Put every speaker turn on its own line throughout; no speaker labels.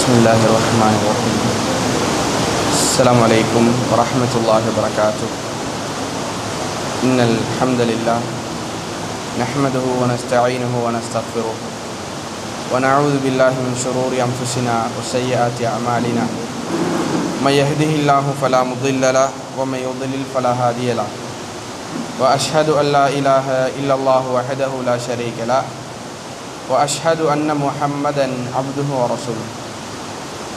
بسم الله الرحمن الرحيم. السلام عليكم ورحمة الله وبركاته. إن الحمد لله نحمده ونستعينه ونستغفره ونعوذ بالله من شرور أنفسنا وسيئات أعمالنا. من يهده الله فلا مضل له ومن يضلل فلا هادي له. وأشهد أن لا إله إلا الله وحده لا شريك له وأشهد أن محمدا عبده ورسوله.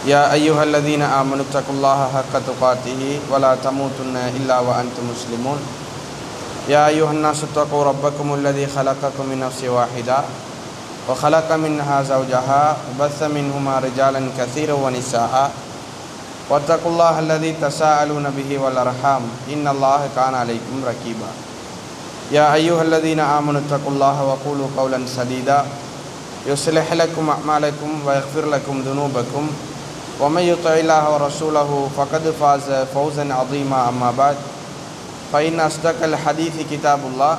يا أيها الذين آمنوا اتقوا الله حق تقاته ولا تموتن إلا وأنتم مسلمون. يا أيها الناس اتقوا ربكم الذي خلقكم من نفس واحدة وخلق منها زوجها وبث منهما رجالا كثيرا ونساء واتقوا الله الذي تساءلون به والأرحام إن الله كان عليكم رقيبا. يا أيها الذين آمنوا اتقوا الله وقولوا قولا سديدا يصلح لكم أعمالكم ويغفر لكم ذنوبكم ومن يطع الله ورسوله فقد فاز فوزا عظيما. أما بعد فإن أصدق الحديث كتاب الله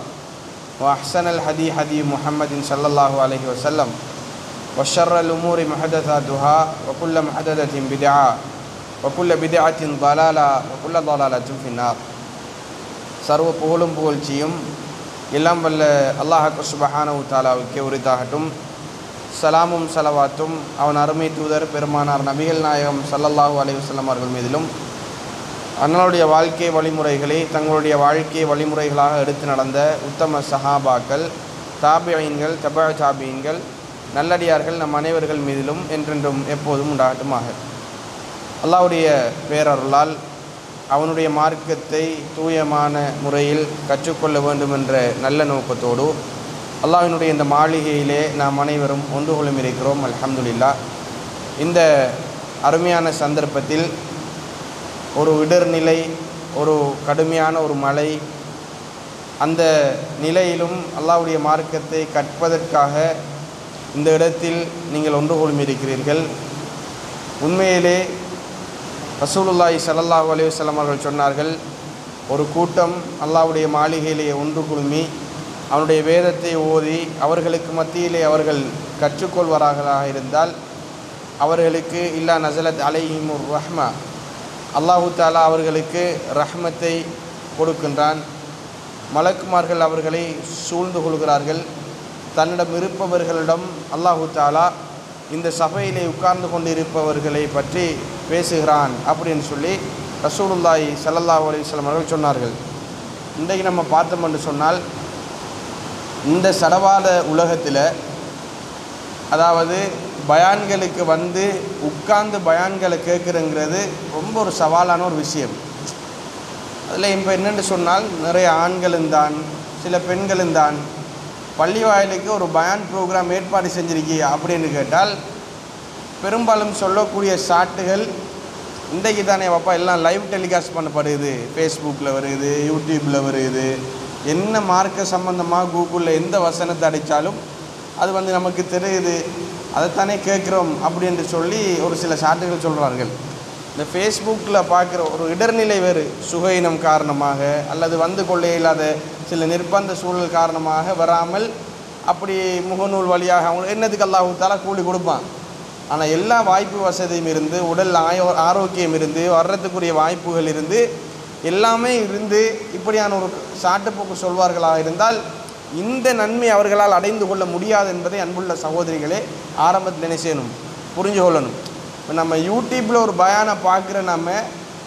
وأحسن الهدي هدي محمد صلى الله عليه وسلم وشر الأمور محدثاتها وكل محدثة بدعة وكل بدعة ضلالة وكل ضلالة في النار. சர்வ புகழும் புகழ்ச்சியும் எல்லாம் வல்ல அல்லாஹ் சுப்ஹானஹு வ தஆலாவுக்கே உரித்தாகட்டும். சலாமும் சலவாத்தும் அவன் அருமை தூதர் பெருமானார் நபிகள் நாயகம் ஸல்லல்லாஹு அலைஹி வஸல்லம் அவர்கள் மீதிலும் அன்னாருடைய வாழ்க்கை வழிமுறைகளை தங்களுடைய வாழ்க்கை வழிமுறைகளாக எடுத்து நடந்த உத்தம சஹாபாக்கள், தாபியீன்கள், தபா தாபியீன்கள், நல்லடியார்கள் நம் அனைவர்கள் மீதிலும் என்றென்றும் எப்போதும் உண்டாகட்டுமாக. அல்லாஹ்வுடைய பேரருளால் அவனுடைய மார்க்கத்தை தூயமான முறையில் கற்றுக்கொள்ள வேண்டும் என்ற நல்ல நோக்கத்தோடு அல்லாஹ்வினுடைய இந்த மாளிகையிலே நாம் அனைவரும் ஒன்று கொள்ளும் இருக்கிறோம். அல்ஹம்துலில்லாஹ். இந்த அருமையான சந்தர்ப்பத்தில் ஒரு இடர்நிலை, ஒரு கடுமையான ஒரு மழை, அந்த நிலையிலும் அல்லாஹ்வுடைய மார்க்கத்தை கற்பதற்காக இந்த இடத்தில் நீங்கள் ஒன்று கொள்ளும் இருக்கிறீர்கள். உண்மையிலே ரசூலுல்லாஹி ஸல்லல்லாஹு அலைஹி வஸல்லம் அவர்கள் சொன்னார்கள், ஒரு கூட்டம் அல்லாஹ்வுடைய மாளிகையிலே ஒன்று குழுமி அவனுடைய வேதத்தை ஓதி அவர்களுக்கு மத்தியிலே அவர்கள் கற்றுக்கொள்வார்களாக இருந்தால் அவர்களுக்கு இல்லா நஸலத் அலைஹிமுர் ரஹ்மா, அல்லாஹு தஆலா அவர்களுக்கு ரஹ்மத்தை கொடுக்கின்றான். மலக்குமார்கள் அவர்களை சூழ்ந்து கொள்கிறார்கள். தன்னிடம் இருப்பவர்களிடம் அல்லாஹு தஆலா இந்த சபையிலே உட்கார்ந்து கொண்டிருப்பவர்களை பற்றி பேசுகிறான் அப்படின்னு சொல்லி ரசூலுல்லாஹி ஸல்லல்லாஹு அலைஹி வஸல்லம் அவர்கள் சொன்னார்கள். இன்றைக்கு நம்ம பார்த்தோம் என்று சொன்னால், இந்த சடவாத உலகத்தில், அதாவது பயான்களுக்கு வந்து உட்கார்ந்து பயான்களை கேட்குறங்கிறது ரொம்ப ஒரு சவாலான ஒரு விஷயம். அதில் இப்போ என்னென்னு சொன்னால், நிறைய ஆண்களும் தான், சில பெண்களும் தான் பள்ளி வாயிலுக்கு ஒரு பயான் ப்ரோக்ராம் ஏற்பாடு செஞ்சுருக்கி அப்படின்னு கேட்டால் பெரும்பாலும் சொல்லக்கூடிய ஷாட்டுகள், இன்றைக்கு தானே பாப்பா எல்லாம் லைவ் டெலிகாஸ்ட் பண்ணப்படுது, ஃபேஸ்புக்கில் வருது, யூடியூப்பில் வருது, என்ன மார்க்க சம்பந்தமாக கூகுளில் எந்த வசனத்தை அடித்தாலும் அது நமக்கு தெரியுது, அதைத்தானே கேட்குறோம் அப்படின்னு சொல்லி ஒரு சில ஷாட்டுகள் சொல்கிறார்கள். இந்த ஃபேஸ்புக்கில் பார்க்குற ஒரு இடர்நிலை வேறு, சுகையினம் காரணமாக அல்லது கொள்ள இல்லாத சில நிர்பந்த சூழல் காரணமாக வராமல் அப்படி முகநூல் வழியாக அவங்க என்னதுக்கு அல்லாஹ் தஆலா கூலி கொடுப்பான். ஆனால் எல்லா வாய்ப்பு வசதியும் இருந்து, உடல் ஆரோக்கியம் இருந்து, வர்றதுக்குரிய வாய்ப்புகள் இருந்து, எல்லாமே இருந்து இப்படியான ஒரு சாட்டுப்போக்கு சொல்வார்களாக இருந்தால் இந்த நன்மை அவர்களால் அடைந்து கொள்ள முடியாது என்பதை அன்புள்ள சகோதரிகளே ஆரம்பத்தில் என்ன செய்யணும், புரிஞ்சு கொள்ளணும். இப்போ நம்ம யூடியூப்பில் ஒரு பயானை பார்க்குற நம்ம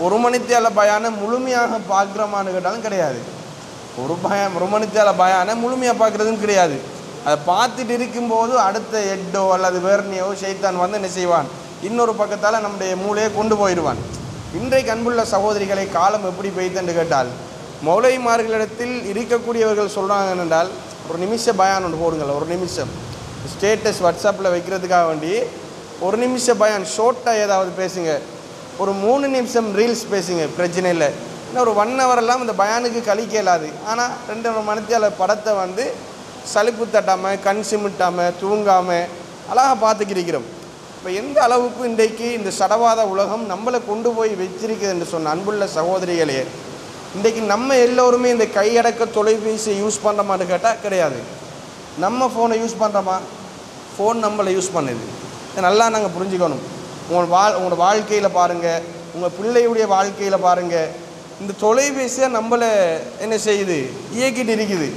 ஒரு மணித்தேல பயானை முழுமையாக பார்க்குறோமான்னு கேட்டாலும் கிடையாது. ஒரு மணித்தேல பயானை முழுமையாக பார்க்குறதும் கிடையாது. அதை பார்த்துட்டு இருக்கும்போது அடுத்த எட்டோ அல்லது வேர்னியோ ஷைத்தான் வந்து என்ன செய்வான், இன்னொரு பக்கத்தால் நம்முடைய மூளையை கொண்டு போயிடுவான். இன்றைக்கு அன்புள்ள சகோதரிகளை காலம் எப்படி பெய்துன்னு கேட்டால், மௌலைமார்களிடத்தில் இருக்கக்கூடியவர்கள் சொல்கிறாங்க என்றால், ஒரு நிமிஷ பயான் ஒன்று போடுங்கள், ஒரு நிமிஷம் ஸ்டேட்டஸ் வாட்ஸ்அப்பில் வைக்கிறதுக்காக வேண்டி ஒரு நிமிஷ பயான் ஷோர்ட்டாக ஏதாவது பேசுங்க, ஒரு 3 நிமிஷம் ரீல்ஸ் பேசுங்க, பிரச்சனை இல்லை. இன்னும் ஒரு 1 ஹவரெல்லாம் இந்த பயானுக்கு கழிக்க இயலாது. ஆனால் 2 மணித்தால படத்தை சலிப்பு தட்டாமல், கண் சிமிட்டாமல், தூங்காமல் அழகாக பார்த்துக்கிருக்கிறோம். இப்போ எந்த அளவுக்கு இன்றைக்கு இந்த சடவாத உலகம் நம்மளை கொண்டு போய் வச்சிருக்குது என்று சொன்ன அன்புள்ள சகோதரிகளே, இன்றைக்கு நம்ம எல்லோருமே இந்த கையடக்க தொலைபேசியை யூஸ் பண்ணுறோமான்னு கேட்டால் கிடையாது. நம்ம ஃபோனை யூஸ் பண்ணுறோமா, ஃபோன் நம்மளை யூஸ் பண்ணுது. நல்லா நாங்கள் புரிஞ்சுக்கணும். உங்களோட வாழ்க்கையில் பாருங்கள், உங்கள் பிள்ளையுடைய வாழ்க்கையில் பாருங்கள். இந்த தொலைபேசியை நம்மளை என்ன செய்யுது, இயக்கிட்டு இருக்குது.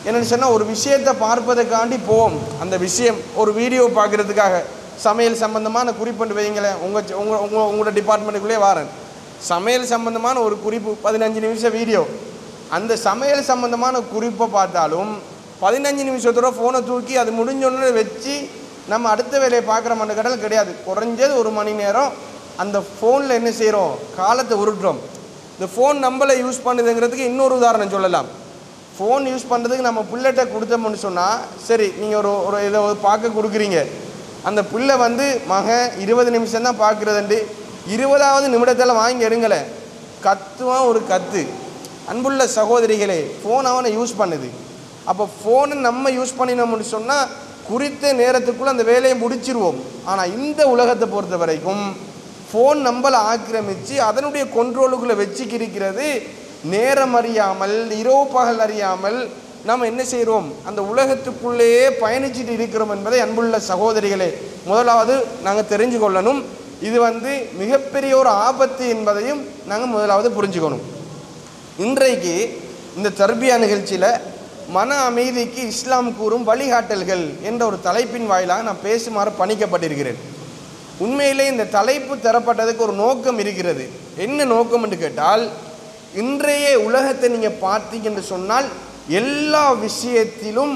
என்னென்னு சொன்னால், ஒரு விஷயத்தை பார்ப்பதற்காண்டி போவோம். அந்த விஷயம் ஒரு வீடியோ பார்க்குறதுக்காக சமையல் சம்பந்தமான குறிப்பு வைங்களேன். உங்களோட டிபார்ட்மெண்ட்டுக்குள்ளே வரேன், சமையல் சம்பந்தமான ஒரு குறிப்பு 15 நிமிஷம் வீடியோ. அந்த சமையல் சம்பந்தமான குறிப்பை பார்த்தாலும் 15 நிமிஷத்தோட ஃபோனை தூக்கி அது முடிஞ்சோன்னு வச்சு நம்ம அடுத்த வேலையை பார்க்குற மண்ட கடல் கிடையாது. குறைஞ்சது 1 மணி நேரம் அந்த ஃபோனில் என்ன செய்கிறோம், காலத்தை உருட்டுறோம். இந்த ஃபோன் நம்மளை யூஸ் பண்ணுதுங்கிறதுக்கு இன்னொரு உதாரணம் சொல்லலாம். ஃபோன் யூஸ் பண்ணுறதுக்கு நம்ம பிள்ளைகிட்ட கொடுத்தோம்னு சொன்னால், சரி நீங்கள் ஒரு இதை பார்க்க கொடுக்குறீங்க, அந்த பிள்ளை மகன் 20 நிமிஷம் தான் பார்க்குறதுண்டு 20வது நிமிடத்தில் வாங்கி எடுங்கலை, கத்துவான் ஒரு கத்து. அன்புள்ள சகோதரிகளே, ஃபோன் அவனை யூஸ் பண்ணுது. அப்போ ஃபோனை நம்ம யூஸ் பண்ணினோம்னு சொன்னால் குறித்த நேரத்துக்குள்ளே அந்த வேலையை முடிச்சிருவோம். ஆனால் இந்த உலகத்தை பொறுத்த வரைக்கும் ஃபோன் நம்மளை ஆக்கிரமித்து அதனுடைய கொண்ட்ரோலுக்குள்ளே வச்சுக்கிருக்கிறது. நேரம் அறியாமல், இரவு பகல் அறியாமல் நாம் என்ன செய்கிறோம், அந்த உலகத்துக்குள்ளேயே பயணிச்சுட்டு இருக்கிறோம் என்பதை அன்புள்ள சகோதரிகளே முதலாவது நாங்கள் தெரிஞ்சு கொள்ளணும். இது மிகப்பெரிய ஒரு ஆபத்து என்பதையும் நாங்கள் முதலாவது புரிஞ்சுக்கணும். இன்றைக்கு இந்த தர்பியா நிகழ்ச்சியில் மன அமைதிக்கு இஸ்லாம் கூறும் வழிகாட்டல்கள் என்ற ஒரு தலைப்பின் வாயிலாக நான் பேசுமாறு பணிக்கப்பட்டிருக்கிறேன். உண்மையிலே இந்த தலைப்பு தரப்பட்டதுக்கு ஒரு நோக்கம் இருக்கிறது. என்ன நோக்கம் என்று கேட்டால், இன்றைய உலகத்தை நீங்கள் பார்த்தீங்கன்னு சொன்னால் எல்லா விஷயத்திலும்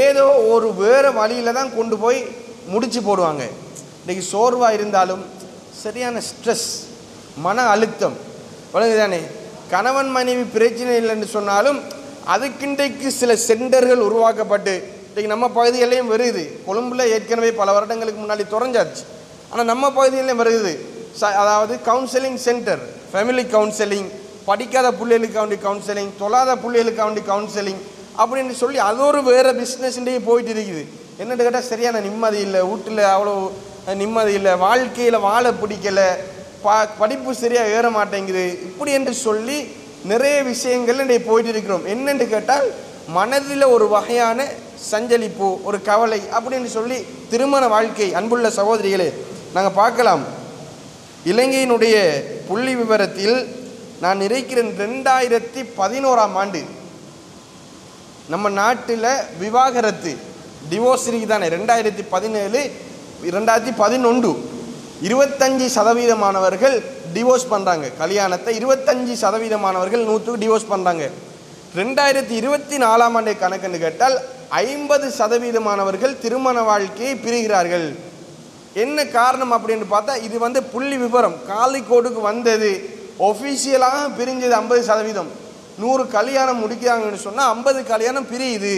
ஏதோ ஒரு வேறு வழியில் தான் கொண்டு போய் முடிச்சு போடுவாங்க. இன்றைக்கி சோர்வாக இருந்தாலும், சரியான ஸ்ட்ரெஸ், மன அழுத்தம் வழங்குதானே, கணவன் மனைவி பிரச்சனை இல்லைன்னு சொன்னாலும் அதுக்கின்றைக்கு சில சென்டர்கள் உருவாக்கப்பட்டு இன்றைக்கி நம்ம பகுதிகளையும் வருது. கொழும்புல ஏற்கனவே பல வருடங்களுக்கு முன்னாடி தொடஞ்சாச்சு, ஆனால் நம்ம பகுதியிலையும் வருது. அதாவது கவுன்சிலிங் சென்டர், ஃபேமிலி கவுன்சிலிங், படிக்காத பிள்ளைகளுக்காண்டி கவுன்சிலிங், தொழாத பிள்ளைகளுக்காண்டி கவுன்சிலிங் அப்படின்னு சொல்லி அது ஒரு வேறு பிஸ்னஸ்லேயே போயிட்டு இருக்குது. என்னென்னு கேட்டால், சரியான நிம்மதி இல்லை, வீட்டில் அவ்வளோ நிம்மதி இல்லை, வாழ்க்கையில் வாழ பிடிக்கலை, படிப்பு சரியாக ஏற மாட்டேங்குது, இப்படி என்று சொல்லி நிறைய விஷயங்கள் இன்றைக்கு போயிட்டு இருக்கிறோம். என்னென்று கேட்டால், மனதில் ஒரு வகையான சஞ்சலிப்பு, ஒரு கவலை அப்படின்னு சொல்லி திருமண வாழ்க்கை. அன்புள்ள சகோதரிகளே, நாங்கள் பார்க்கலாம், இலங்கையினுடைய புள்ளி விவரத்தில் நான் இருக்கிறேன் 2011ஆம் ஆண்டு நம்ம நாட்டில் விவாகரத்து, டிவோர்ஸ் இருக்குது தானே, 2017 2011 25% டிவோர்ஸ் பண்ணுறாங்க. கல்யாணத்தை 25% 100க்கு டிவோர்ஸ் பண்ணுறாங்க. 2024ஆம் ஆண்டு கணக்குன்னு கேட்டால் 50% திருமண வாழ்க்கையை பிரிகிறார்கள். என்ன காரணம் அப்படின்னு பார்த்தா, இது புள்ளி விவரம், காலிக்கோடுக்கு வந்தது, ஒஃபிஷியலாக பிரிஞ்சது 50%. 100 கல்யாணம் முடிக்கிறாங்கன்னு சொன்னால் 50 கல்யாணம் பிரியுது.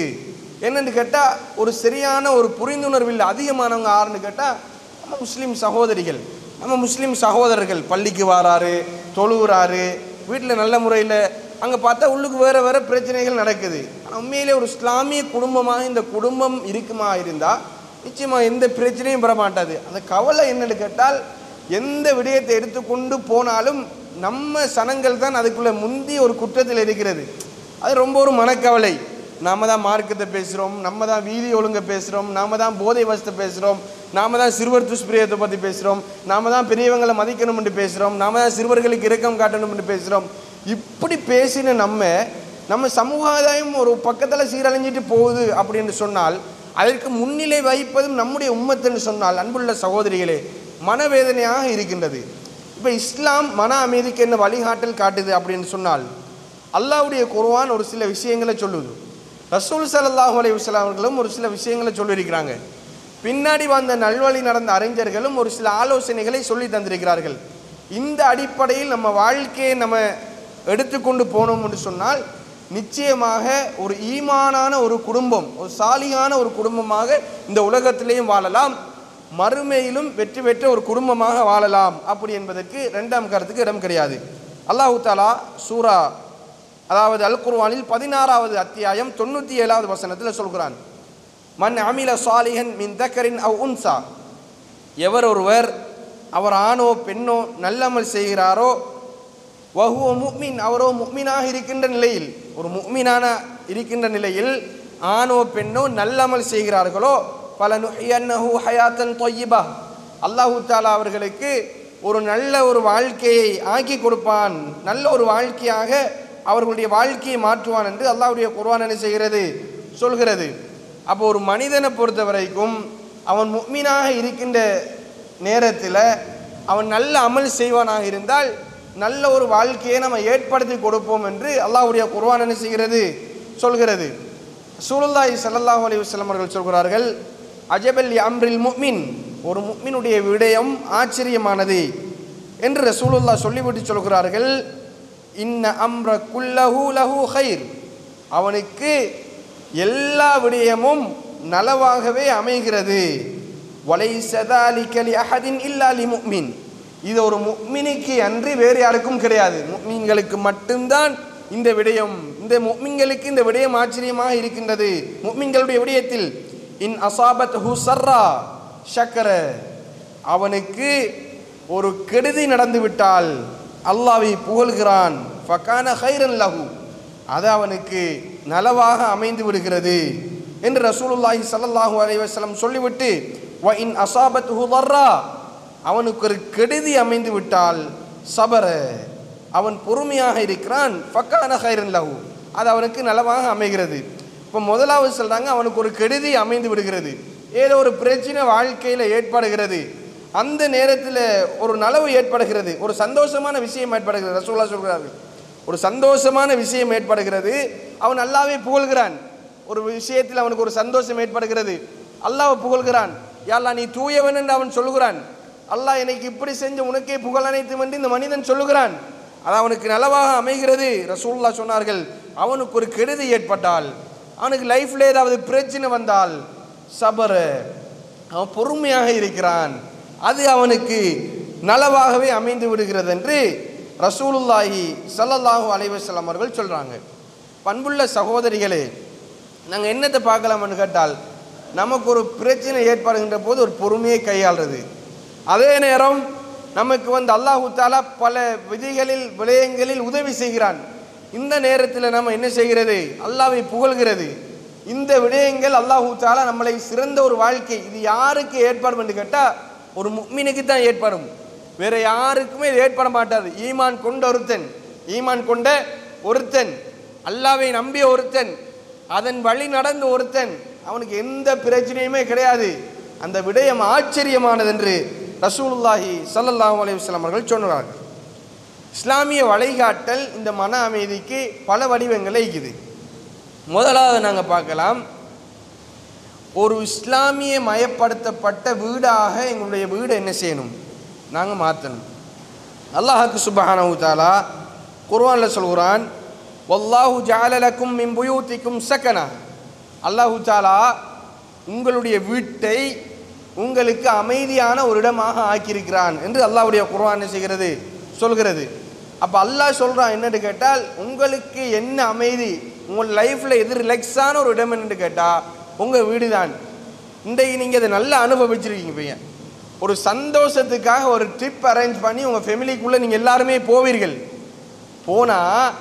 என்னென்னு கேட்டால், ஒரு சரியான ஒரு புரிந்துணர்வு இல்லை. அதிகமானவங்க யாருன்னு கேட்டால் நம்ம முஸ்லீம் சகோதரிகள், நம்ம முஸ்லீம் சகோதரர்கள். பள்ளிக்கு வராரு, தொழுகிறாரு, வீட்டில் நல்ல முறையில், அங்கே பார்த்தா உள்ளுக்கு வேறு வேறு பிரச்சனைகள் நடக்குது. ஆனால் உண்மையிலே ஒரு இஸ்லாமிய குடும்பமாக இந்த குடும்பம் இருக்குமா இருந்தால் நிச்சயமாக எந்த பிரச்சனையும் பெற மாட்டாது. அந்த கவலை என்னென்னு கேட்டால், எந்த விடயத்தை எடுத்துக்கொண்டு போனாலும் நம்ம சனங்கள் தான் அதுக்குள்ளே முந்தி ஒரு குற்றத்தில் இருக்கிறது. அது ரொம்ப ஒரு மனக்கவலை. நாம் தான் மார்க்கத்தை பேசுகிறோம், நம்ம தான் வீதி ஒழுங்கை பேசுகிறோம், நாம் தான் போதை வசத்தை பேசுகிறோம், நாம் தான் சிறுவர் துஷ்பிரியத்தை பற்றி பேசுகிறோம், நாம் தான் பெரியவங்களை மதிக்கணும்னு பேசுகிறோம், நாம் தான் சிறுவர்களுக்கு இரக்கம் காட்டணும்னு பேசுகிறோம். இப்படி பேசின நம்ம சமுதாயம் ஒரு பக்கத்தில் சீரழிஞ்சிட்டு போகுது அப்படின்னு சொன்னால், அதற்கு முன்னிலை வைப்பதும் நம்முடைய உம்மத்துன்னு சொன்னால், அன்புள்ள சகோதரிகளே, மனவேதனையாக இருக்கின்றது. இப்போ இஸ்லாம் மன அமைதிக்கு என்ன வழிகாட்டல் காட்டுது அப்படின்னு சொன்னால், அல்லாஹ்வுடைய குர்ஆன் ஒரு சில விஷயங்களை சொல்லுது, ரசூல் ஸல்லல்லாஹு அலைஹி வஸல்லம் அவர்களும் ஒரு சில விஷயங்களை சொல்லியிருக்கிறாங்க, பின்னாடி வந்த நல்வழி நடந்த அறிஞர்களும் ஒரு சில ஆலோசனைகளை சொல்லி தந்திருக்கிறார்கள். இந்த அடிப்படையில் நம்ம வாழ்க்கையை நம்ம எடுத்துக்கொண்டு போனோம் என்று சொன்னால், நிச்சயமாக ஒரு ஈமானான ஒரு குடும்பம், ஒரு சாலியான ஒரு குடும்பமாக இந்த உலகத்திலேயும் வாழலாம், மறுமையிலும் வெற்றி பெற்ற ஒரு குடும்பமாக வாழலாம். அப்படி என்பதற்கு இரண்டாம் கருத்துக்கு இடம் கிடையாது. அல்லாஹ் தஆலா சூரா, அதாவது அல் குர்ஆனில் 16வது அத்தியாயம் 97வது வசனத்தில் சொல்கிறான், மன் அமில சாலிஹன் மின் தக்கரின் அவ் உன்சா, எவர் ஒருவர் அவர் ஆணோ பெண்ணோ நல்லமல் செய்கிறாரோ, வஹுவ முஃமின், அவரோ முஃமினாக இருக்கின்ற நிலையில், ஒரு முஃமினான இருக்கின்ற நிலையில் ஆணோ பெண்ணோ நல்லமல் செய்கிறார்களோ, ஃபலனுஹியன்னஹு ஹயாத்தன் தொய்யிபா, அல்லாஹு தாலா அவர்களுக்கு ஒரு நல்ல ஒரு வாழ்க்கையை ஆக்கி கொடுப்பான், நல்ல ஒரு வாழ்க்கையாக அவர்களுடைய வாழ்க்கையை மாற்றுவான் என்று அல்லாஹ்வுடைய குர்ஆன் என்ன செய்கிறது, சொல்கிறது. அப்போ ஒரு மனிதனை பொறுத்த வரைக்கும் அவன் முஃமினாக இருக்கின்ற நேரத்தில் அவன் நல்ல அமல் செய்வானாக இருந்தால் நல்ல ஒரு வாழ்க்கையை நம்ம ஏற்படுத்தி கொடுப்போம் என்று அல்லாஹ்வுடைய குர்ஆன் என்ன செய்கிறது, சொல்கிறது. ரசூலுல்லாஹி ஸல்லல்லாஹு அலைஹி வஸல்லம் அவர்கள் சொல்கிறார்கள், அஜபல் அம்ரில் முஃமின், ஒரு முஃமினுடைய விடயம் ஆச்சரியமானது என்று ரசூலுல்லாஹ் சொல்லிவிட்டு சொல்கிறார்கள், இன்ன அம்ர குல்லஹு லஹு கைர், அவனுக்கு எல்லா விடயமும் நலவாகவே அமைகிறது. வலைஸ ஸாலிக லிஅஹதின் இல்லா லிமுஃமின், இது ஒரு முஃமினுக்கு அன்றி வேறு யாருக்கும் கிடையாது, முஃமின்களுக்கு மட்டும்தான் இந்த விடயம், இந்த முஃமின்களுக்கு இந்த விடயம் ஆச்சரியமாக இருக்கின்றது. முஃமின்களுடைய விடயத்தில் இன் அஸாபத்ஹு ஸர்ரா ஷக்கர, அவனுக்கு ஒரு கெடுதி நடந்துவிட்டால் அல்லாஹ்வை புகழ்கிறான், ஃபகான கைரன் லஹு, அது அவனுக்கு நலவாக அமைந்து விடுகிறது என்று ரசூலுல்லாஹி ஸல்லல்லாஹு அலைஹி வஸல்லம் சொல்லிவிட்டு, வ இன் அஸாபத்ஹு ضرா, அவனுக்கு ஒரு கெடுதி அமைந்து விட்டால் சபர, அவன் பொறுமையாக இருக்கிறான், ஃபகான கைரன் லஹு, அது அவனுக்கு நலவாக அமைகிறது. இப்போ முதலாவது சொல்றாங்க, அவனுக்கு ஒரு கெடுதி அமைந்து விடுகிறது, ஏதோ ஒரு பிரச்சனை வாழ்க்கையில் ஏற்படுகிறது, அந்த நேரத்தில் ஒரு நலவு ஏற்படுகிறது, ஒரு சந்தோஷமான விஷயம் ஏற்படுகிறது. ரசூலுல்லாஹ் சொல்கிறார்கள், ஒரு சந்தோஷமான விஷயம் ஏற்படுகிறது, அவன் அல்லாஹ்வை புகழ்கிறான். ஒரு விஷயத்தில் அவனுக்கு ஒரு சந்தோஷம் ஏற்படுகிறது, அல்லாஹ்வை புகழ்கிறான், யா அல்லாஹ் நீ தூயவன் என்று அவன் சொல்லுகிறான், அல்லாஹ் எனக்கு இப்படி செஞ்ச உனக்கே புகழ் அனைத்தும் என்று இந்த மனிதன் சொல்லுகிறான், அது அவனுக்கு நலவாக அமைகிறது. ரசூலுல்லாஹ் சொன்னார்கள், அவனுக்கு ஒரு கெடுதி ஏற்பட்டால், அவனுக்கு லைஃப்ல ஏதாவது பிரச்சனை வந்தால் சபர, அவன் பொறுமையாக இருக்கிறான், அது அவனுக்கு நலவாகவே அமைந்து விடுகிறது என்று ரசூலுல்லாஹி ஸல்லல்லாஹு அலைஹி வஸல்லம் அவர்கள் சொல்றாங்க. பண்புள்ள சகோதரிகளே, நாங்கள் என்னத்தை பார்க்கலாம்னு கேட்டால், நமக்கு ஒரு பிரச்சனை ஏற்படுகின்ற போது ஒரு பொறுமையை கையாளுறது, அதே நேரம் நமக்கு அல்லாஹு தாலா பல விதிகளில் விடயங்களில் உதவி செய்கிறான், இந்த நேரத்தில் நம்ம என்ன செய்கிறது, அல்லாஹ்வை புகழ்கிறது. இந்த விடயங்கள் அல்லாஹு தாலா நம்மளை சிறந்த ஒரு வாழ்க்கை, இது யாருக்கு ஏற்படும் என்று கேட்டால் ஒரு முஃமினுக்கு தான் ஏற்படும், வேற யாருக்குமே இது ஏற்பட மாட்டாது. ஈமான் கொண்ட ஒருத்தன், ஈமான் கொண்ட ஒருத்தன், அல்லாஹ்வை நம்பிய ஒருத்தன், அதன் வழி நடந்த ஒருத்தன், அவனுக்கு எந்த பிரச்சனையுமே கிடையாது, அந்த விடயம் ஆச்சரியமானது என்று ரசூலுல்லாஹி ஸல்லல்லாஹு அலைஹி வஸல்லம் அவர்கள் சொன்னார்கள். இஸ்லாமிய வழிகாட்டல் இந்த மன அமைதிக்கு பல வடிவங்களை இருக்குது. முதலாவது நாங்கள் பார்க்கலாம், ஒரு இஸ்லாமிய மயப்படுத்தப்பட்ட வீடாக எங்களுடைய வீடு என்ன செய்யணும், நாங்கள் மாற்றணும். அல்லாஹ்க்கு சுப்ஹானஹு தஆலா குர்ஆனில் சொல்கிறான், வல்லாஹு ஜஅல லக்கும் மின் புயூத்திக்கும் சகனா, அல்லாஹு தஆலா உங்களுடைய வீட்டை உங்களுக்கு அமைதியான ஒரு இடமாக ஆக்கியிருக்கிறான் என்று அல்லாஹ்வுடைய குர்ஆன் என்ன செய்கிறது, சொல்கிறது. அப்போ அல்லாஹ் சொல்கிறான் என்னன்னு கேட்டால், உங்களுக்கு என்ன அமைதி, உங்கள் லைஃப்பில் எது ரிலாக்ஸான ஒரு இடம் என்று கேட்டால் உங்கள் வீடு தான். இன்றைக்கு நீங்கள் அதை நல்லா அனுபவிச்சிருக்கீங்க. பையன் ஒரு சந்தோஷத்துக்காக ஒரு ட்ரிப் அரேஞ்ச் பண்ணி உங்கள் ஃபேமிலிக்குள்ளே நீங்கள் எல்லாருமே போவீர்கள். போனால்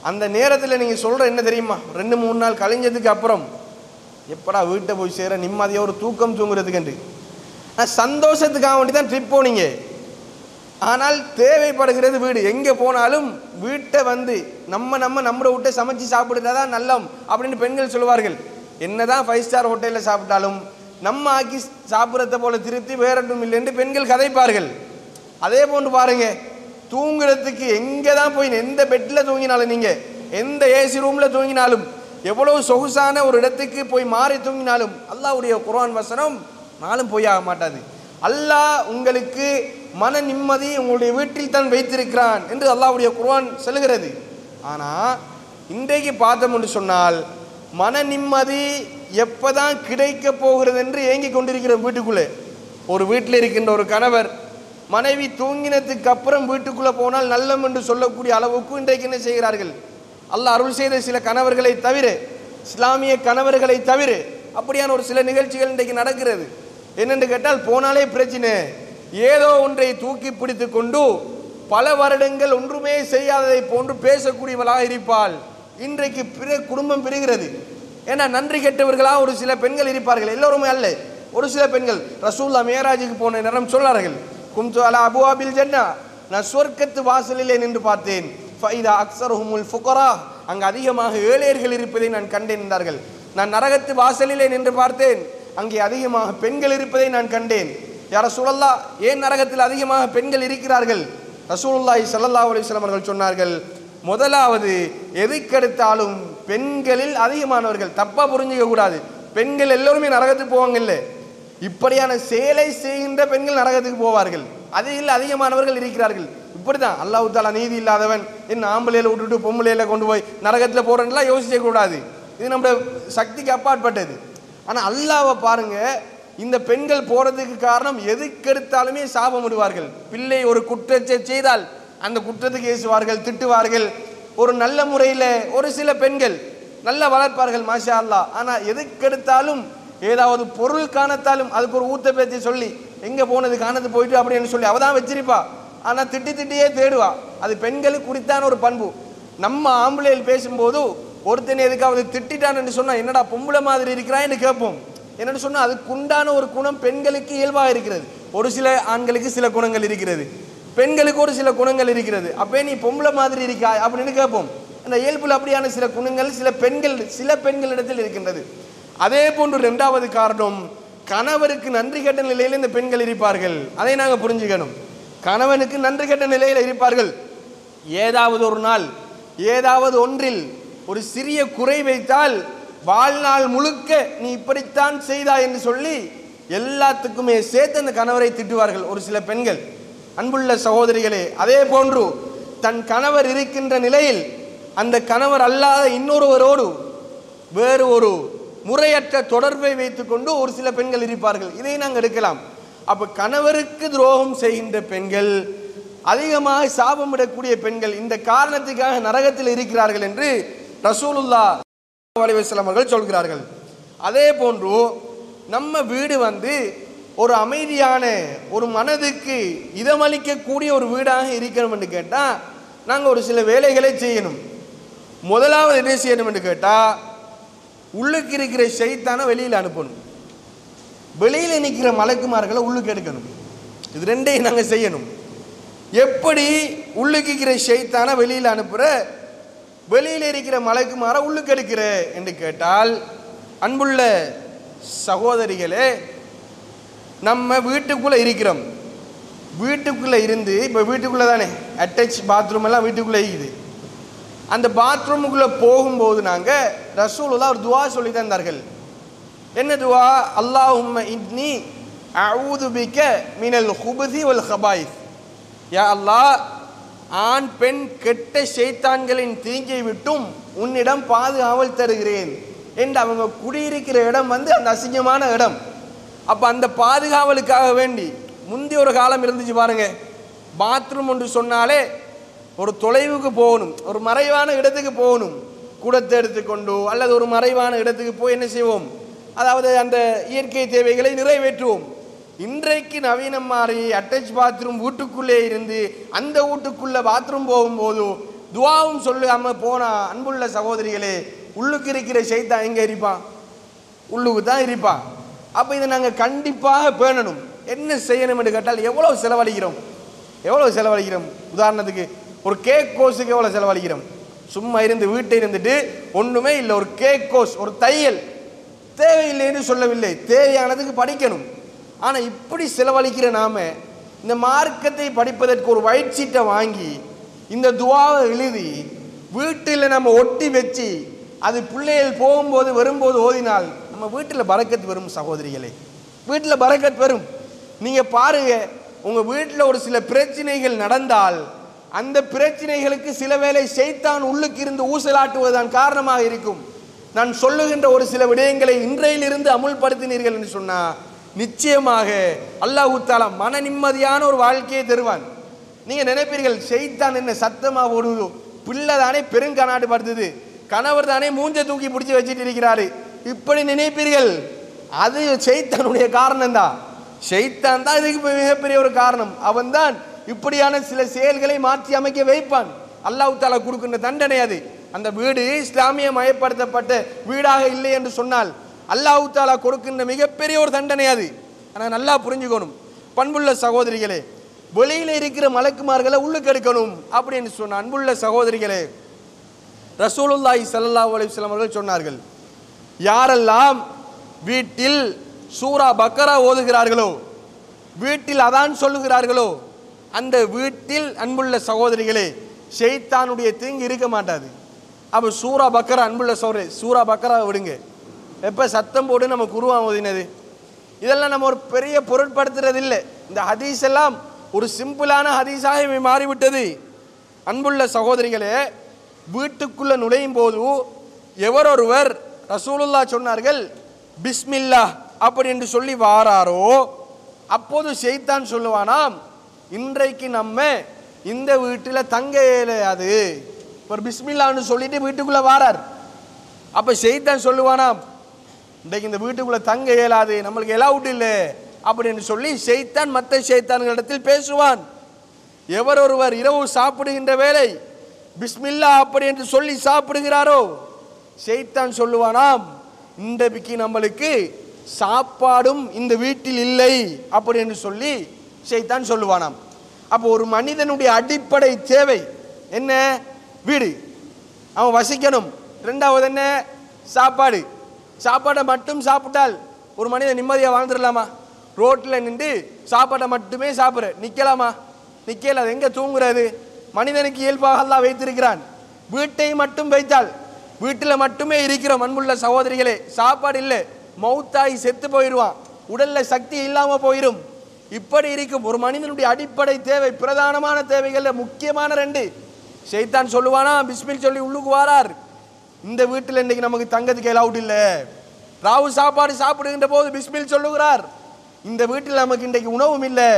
அந்த நேரத்தில் நீங்கள் சொல்கிற என்ன தெரியுமா, 2-3 நாள் கழிஞ்சதுக்கு அப்புறம் எப்படா வீட்டை போய் சேர நிம்மதியாக ஒரு தூக்கம் தூங்குறதுக்கு சந்தோஷத்துக்காக வேண்டி தான் ட்ரிப் போனீங்க. ஆனால் தேவைப்படுகிறது வீடு. எங்கே போனாலும் வீட்டை நம்மளோட விட்டை சமைச்சு சாப்பிடுறதா தான் நல்லம் அப்படின்னு பெண்கள் சொல்லுவார்கள். என்னதான் 5 ஸ்டார் ஹோட்டலில் சாப்பிட்டாலும் நம்ம ஆக்கி சாப்பிட்றத போல திருப்தி வேறொன்றும் இல்லை என்று பெண்கள் கதைப்பார்கள். அதே போன்று பாருங்க, தூங்குறதுக்கு எங்கே தான் போய் எந்த பெட்டில் தூங்கினாலும், நீங்கள் எந்த ஏசி ரூமில் தூங்கினாலும், எவ்வளவு சொகுசான ஒரு இடத்துக்கு போய் மாறி தூங்கினாலும் அல்லாஹ்வுடைய குர்ஆன் வசனம் நாளும் போய் ஆக மாட்டாது. அல்லாஹ் உங்களுக்கு மன நிம்மதி உங்களுடைய வீட்டில் தான் வைத்திருக்கிறான் என்று அல்லாஹ்வுடைய குர்ஆன் சொல்கிறது. ஆனால் இன்றைக்கு பார்த்தோம் என்று சொன்னால், மன நிம்மதி எப்போதான் கிடைக்க போகிறது என்று ஏங்கி கொண்டிருக்கிற வீட்டுக்குள்ளே. ஒரு வீட்டில் இருக்கின்ற ஒரு கணவர் மனைவி தூங்கினதுக்கு அப்புறம் வீட்டுக்குள்ளே போனால் நல்லம் என்று சொல்லக்கூடிய அளவுக்கு இன்றைக்கு என்ன செய்கிறார்கள், அல்லாஹ் அருள் செய்த சில கணவர்களை தவிர, இஸ்லாமிய கணவர்களை தவிர அப்படியான ஒரு சில நிகழ்ச்சிகள் இன்றைக்கு நடக்கிறது. என்னென்று கேட்டால், போனாலே பிரச்சனை, ஏதோ ஒன்றை தூக்கி பிடித்து கொண்டு பல வருடங்கள் ஒன்றுமே செய்யாததை போன்று பேசக்கூடியவளாக இருப்பாள். இன்றைக்கு குடும்பம் பிரிகிறது. ஏன்னா நன்றி கெட்டவர்களாக ஒரு சில பெண்கள் இருப்பார்கள், எல்லோருமே அல்ல. ஒரு சில பெண்கள் ரசூலுல்லாஹ் மேராஜுக்கு போன நேரம் சொல்றார்கள், கும்து அலா அபுவாபில் ஜன்னா, நான் சொர்க்கத்து வாசலிலே நின்று பார்த்தேன். ஃபைதா அக்ஸருஹுமுல் ஃபுகரா, அங்கு அதிகமாக ஏழையர்கள் இருப்பதை நான் கண்டேன் என்றார்கள். நான் நரகத்து வாசலிலே நின்று பார்த்தேன், அங்கே அதிகமாக பெண்கள் இருப்பதை நான் கண்டேன். யா ரசூலல்லாஹ், ஏன் நரகத்தில் அதிகமாக பெண்கள் இருக்கிறார்கள்? ரசூலுல்லாஹி ஸல்லல்லாஹு அலைஹி வஸல்லம் அவர்கள் சொன்னார்கள், முதலாவது எதுக்கெடுத்தாலும் பெண்களில் அதிகமானவர்கள், தப்பா புரிஞ்சிக்க கூடாது, பெண்கள் எல்லோருமே நரகத்துக்கு போவாங்க இல்லை, இப்படியான செயலை செய்கின்ற பெண்கள் நரகத்துக்கு போவார்கள், அதில் அதிகமானவர்கள் இருக்கிறார்கள். இப்படிதான் அல்லாஹ் தஆலா நீதி இல்லாதவன், என்ன ஆம்பளையில விட்டுட்டு பொம்பளையில கொண்டு போய் நரகத்தில் போறேன்லாம் யோசிக்க கூடாது, இது நம்ம சக்திக்கு அப்பாற்பட்டது. ஆனா அல்லாஹ்வை பாருங்க, இந்த பெண்கள் போறதுக்கு காரணம் எதுக்கெடுத்தாலுமே சாபம் விடுவார்கள். பிள்ளை ஒரு குற்றத்தை செய்தால் அந்த குற்றத்துக்கு ஏசுவார்கள், திட்டுவார்கள். ஒரு நல்ல முறையில் ஒரு சில பெண்கள் நல்ல வளர்ப்பார்கள், மாஷா அல்லாஹ். ஆனால் எதுக்கெடுத்தாலும் ஏதாவது பொருள் காணத்தாலும் அதுக்கு ஒரு ஊத்த பேச்சு சொல்லி, எங்கே போனது காணது போயிட்டு அப்படின்னு சொல்லி அவதான் வச்சிருப்பா. ஆனால் திட்டியே தேடுவா. அது பெண்களுக்கு குறித்தான ஒரு பண்பு. நம்ம ஆம்பளையில் பேசும்போது ஒருத்தனை எதுக்காவது திட்டான்னு சொன்னால், என்னடா பொம்பளை மாதிரி இருக்கிறான்னு கேட்போம். என்னென்னு சொன்னால் அதுக்கு உண்டான ஒரு குணம் பெண்களுக்கு இயல்பாக இருக்கிறது. ஒரு சில ஆண்களுக்கு சில குணங்கள் இருக்கிறது, பெண்களுக்கு ஒரு சில குணங்கள் இருக்கிறது. அப்போ நீ பொம்பளை மாதிரி இருக்கா அப்படின்னு கேட்போம். அந்த இயல்புல அப்படியான சில குணங்கள் சில பெண்களிடத்தில் இருக்கின்றது. அதே போன்று இரண்டாவது காரணம், கணவருக்கு நன்றி கெட்ட நிலையில் இந்த பெண்கள் இருப்பார்கள். அதை நாங்கள் புரிஞ்சுக்கணும். கணவனுக்கு நன்றி கெட்ட நிலையில் இருப்பார்கள். ஏதாவது ஒரு நாள் ஏதாவது ஒன்றில் ஒரு சிறிய குறை வைத்தால் வாழ்நாள் முழுக்க நீ இப்படித்தான் செய்தா என்று சொல்லி எல்லாத்துக்குமே சேர்த்து அந்த கணவரை திட்டுவார்கள் ஒரு சில பெண்கள். அன்புள்ள சகோதரிகளே, அதே போன்று தன் கணவர் இருக்கின்ற நிலையில் அந்த கணவர் அல்லாத இன்னொருவரோடு வேறு ஒரு முறையற்ற தொடர்பை வைத்துக்கொண்டு ஒரு சில பெண்கள் இருப்பார்கள். இதை நாங்கள் எடுக்கலாம். அப்போ கணவருக்கு துரோகம் செய்கின்ற பெண்கள், அதிகமாக சாபமிடக்கூடிய பெண்கள், இந்த காரணத்துக்காக நரகத்தில் இருக்கிறார்கள் என்று ரசூலுல்லாஹ் ஸல்லல்லாஹு அலைஹி வஸல்லம் அவர்கள் சொல்கிறார்கள். அதே போன்று நம்ம வீடு ஒரு அமைதியான, ஒரு மனதுக்கு இதமளிக்கக்கூடிய ஒரு வீடாக இருக்கணும் என்று கேட்டால் நாங்கள் ஒரு சில வேலைகளை செய்யணும். முதலாவது என்ன செய்யணும் என்று கேட்டால், உள்ளுக்கு இருக்கிற ஷைத்தானை வெளியில் அனுப்பணும், வெளியில் நிற்கிற மலக்குமார்களை உள்ளுக்கு எடுக்கணும். இது ரெண்டையும் நாங்கள் செய்யணும். எப்படி உள்ளுக்கு இருக்கிற ஷைத்தானை வெளியில் அனுப்புகிற, வெளியில் இருக்கிற மலக்குமாரை உள்ளுக்கு எடுக்கிற என்று கேட்டால், அன்புள்ள சகோதரிகளே, நம்ம வீட்டுக்குள்ளே இருக்கிறோம். வீட்டுக்குள்ளே இருந்து, இப்போ வீட்டுக்குள்ளே தானே அட்டாச் பாத்ரூம் எல்லாம் வீட்டுக்குள்ளே இருக்குது. அந்த பாத்ரூமுக்குள்ளே போகும்போது நாங்கள் ரசூலுல்லாஹ் ஒரு துவா சொல்லி தந்தார்கள். என்ன துவா? அல்லாஹும்ம இன்னி அஊது பிக மினல் குபுதி வல் கபாயிஸ். யா அல்லாஹ், ஆண் பெண் கெட்ட ஷைத்தான்களின் தீங்கை விட்டும் உன்னிடம் பாதுகாவல் தருகிறேன் என்று அவங்க குடியிருக்கிற இடம் அந்த அசிங்கமான இடம். அப்போ அந்த பாதுகாவலுக்காக வேண்டி முந்தி ஒரு காலம் இருந்துச்சு பாருங்க. பாத்ரூம் ஒன்று சொன்னாலே ஒரு தொலைவுக்கு போகணும், ஒரு மறைவான இடத்துக்கு போகணும், கூடத்தை எடுத்துக்கொண்டு அல்லது ஒரு மறைவான இடத்துக்கு போய் என்ன செய்வோம், அதாவது அந்த இயற்கை தேவைகளை நிறைவேற்றுவோம். இன்றைக்கு நவீனம் மாறி அட்டாச் பாத்ரூம் வீட்டுக்குள்ளே இருந்து அந்த வீட்டுக்குள்ளே பாத்ரூம் போகும்போது துவாவும் சொல்லாமல் போனால், அன்புள்ள சகோதரிகளே, உள்ளுக்கு இருக்கிற ஷைத்தான் எங்கே இருப்பான்? உள்ளுக்கு தான் இருப்பான். அப்போ இதை நாங்கள் கண்டிப்பாக பேணணும். என்ன செய்யணும் என்று கேட்டால், எவ்வளோ செலவழிக்கிறோம்? உதாரணத்துக்கு ஒரு கேக் கோஸுக்கு எவ்வளோ செலவழிக்கிறோம்? சும்மா இருந்து வீட்டை இருந்துட்டு ஒன்றுமே இல்லை, ஒரு கேக் கோஸ், ஒரு தையல் தேவையில்லைன்னு சொல்லவில்லை, தேவையானதுக்கு படிக்கணும். ஆனால் இப்படி செலவழிக்கிற நாம இந்த மார்க்கத்தை படிப்பதற்கு ஒரு ஒயிட் ஷீட்டை வாங்கி இந்த துவாவை எழுதி வீட்டில் நம்ம ஒட்டி வச்சு அது பிள்ளைகள் போகும்போது வரும்போது ஓதினால் நம்ம வீட்டில் பரக்கத் வரும். சகோதரிகளே, வீட்டில் பரக்கத் வரும். நீங்கள் பாருங்க, உங்கள் வீட்டில் ஒரு சில பிரச்சனைகள் நடந்தால் அந்த பிரச்சனைகளுக்கு சில வேளை ஷைத்தான் உள்ளுக்கு இருந்து ஊசலாட்டுவதுதான் காரணமாக இருக்கும். நான் சொல்லுகின்ற ஒரு சில விடயங்களை இன்றையிலிருந்து அமுல்படுத்தினீர்கள் என்று சொன்னால் நிச்சயமாக அல்லாஹ் தஆலா மன நிம்மதியான ஒரு வாழ்க்கையை தருவான். நீங்கள் நினைப்பீர்கள், ஷைத்தான் என்ன சத்தமாக ஓடுது, பிள்ளை தானே பெருங்கநாடு படுத்துது, கணவர் தானே மூஞ்ச தூக்கி பிடிச்சி வச்சுட்டு இருக்கிறாரு, இப்படி நினைப்பீர்கள். அது ஷைத்தானுடைய காரணம் தான். ஷைத்தான் தான் இதுக்கு மிகப்பெரிய ஒரு காரணம். அவன் தான் இப்படியான சில செயல்களை மாற்றி அமைக்க வைப்பான். அல்லாஹ் தஆலா கொடுக்கின்ற தண்டனை அது. அந்த வீடு இஸ்லாமிய மயப்படுத்தப்பட்ட வீடாக இல்லை என்று சொன்னால் அல்லாஹ் தஆலா கொடுக்கின்ற மிகப்பெரிய ஒரு தண்டனை அது. ஆனால் நல்லா புரிஞ்சுக்கணும் பண்புள்ள சகோதரிகளே, வெளியில இருக்கிற மலக்குமார்களை உள்ளுக்கு எடுக்கணும் அப்படின்னு சொன்ன அன்புள்ள சகோதரிகளே, ரசூலுல்லாஹி ஸல்லல்லாஹு அலைஹி வஸல்லம் அவர்கள் சொன்னார்கள், யாரெல்லாம் வீட்டில் சூரா பக்கரா ஓதுகிறார்களோ, வீட்டில் அதான் சொல்லுகிறார்களோ, அந்த வீட்டில் அன்புள்ள சகோதரிகளே ஷைத்தானுடைய தீங்கு இருக்க மாட்டாது. அப்போ சூரா பக்கரா, அன்புள்ள சகோதரி, சூரா பக்கரா விடுங்க, எப்போ சத்தம் போட்டு நம்ம குர்ஆன் ஓதினது, இதெல்லாம் நம்ம ஒரு பெரிய பொருட்படுத்துறது இல்லை. இந்த ஹதீஸ் எல்லாம் ஒரு சிம்பிளான ஹதீஸாக மாறிவிட்டது. அன்புள்ள சகோதரிகளே, வீட்டுக்குள்ள நுழையும் போது எவரொருவர் ரசூலுல்லாஹ் சொன்னார்கள் பிஸ்மில்லா அப்படி என்று சொல்லி வாராரோ, அப்போது ஷைத்தான் சொல்லுவானாம், இன்றைக்கு நம்ம இந்த வீட்டில் தங்க இயலாது. ஒரு பிஸ்மில்லான்னு சொல்லிட்டு வீட்டுக்குள்ள வாரார். அப்ப ஷைத்தான் சொல்லுவானாம், இன்றைக்கு இந்த வீட்டுக்குள்ள தங்க இயலாது, நம்மளுக்கு எலவுட் இல்லை அப்படின்னு சொல்லி ஷைத்தான் மற்ற ஷைத்தான்களிடத்தில் பேசுவான். எவரொருவர் இரவு சாப்பிடுகின்ற வேளை பிஸ்மில்லா அப்படி என்று சொல்லி சாப்பிடுகிறாரோ, ஷைத்தான் சொல்லுவானாம், இன்றைக்கு நம்மளுக்கு சாப்பாடும் இந்த வீட்டில் இல்லை அப்படி என்று சொல்லி ஷைத்தான் சொல்லுவானாம். அப்போ ஒரு மனிதனுடைய அடிப்படை தேவை என்ன? வீடு, அவன் வசிக்கணும். ரெண்டாவது என்ன? சாப்பாடு. சாப்பாடை மட்டும் சாப்பிட்டால் ஒரு மனிதன் நிம்மதியாக வாழ்ந்துடலாமா? ரோட்டில் நின்று சாப்பாடை மட்டுமே சாப்பிட்ற நிற்கலாமா? நிற்கல. எங்கே தூங்குறது? மனிதனுக்கு இயல்பாக அல்லாஹ் வைத்திருக்கிறான். வீட்டை மட்டும் வைத்தால், வீட்டில் மட்டுமே இருக்கிறோம் அன்புள்ள சகோதரிகளே, சாப்பாடு இல்லை, மௌத்தாய் செத்து போயிடுவான், உடல்ல சக்தி இல்லாமல் போயிடும். இப்படி இருக்கும் ஒரு மனிதனுடைய அடிப்படை தேவை, பிரதானமான தேவைகள்ல முக்கியமான ரெண்டு. ஷைத்தான் சொல்லுவானா, பிஸ்மில் சொல்லி உள்ளுக்கு வாரார், இந்த வீட்டில் இன்னைக்கு நமக்கு தங்கத்துக்கு அலவுட் இல்லை. ராவு சாப்பாடு சாப்பிடுகின்ற போது பிஸ்மில் சொல்லுகிறார், இந்த வீட்டில் நமக்கு இன்றைக்கு உணவும் இல்லை,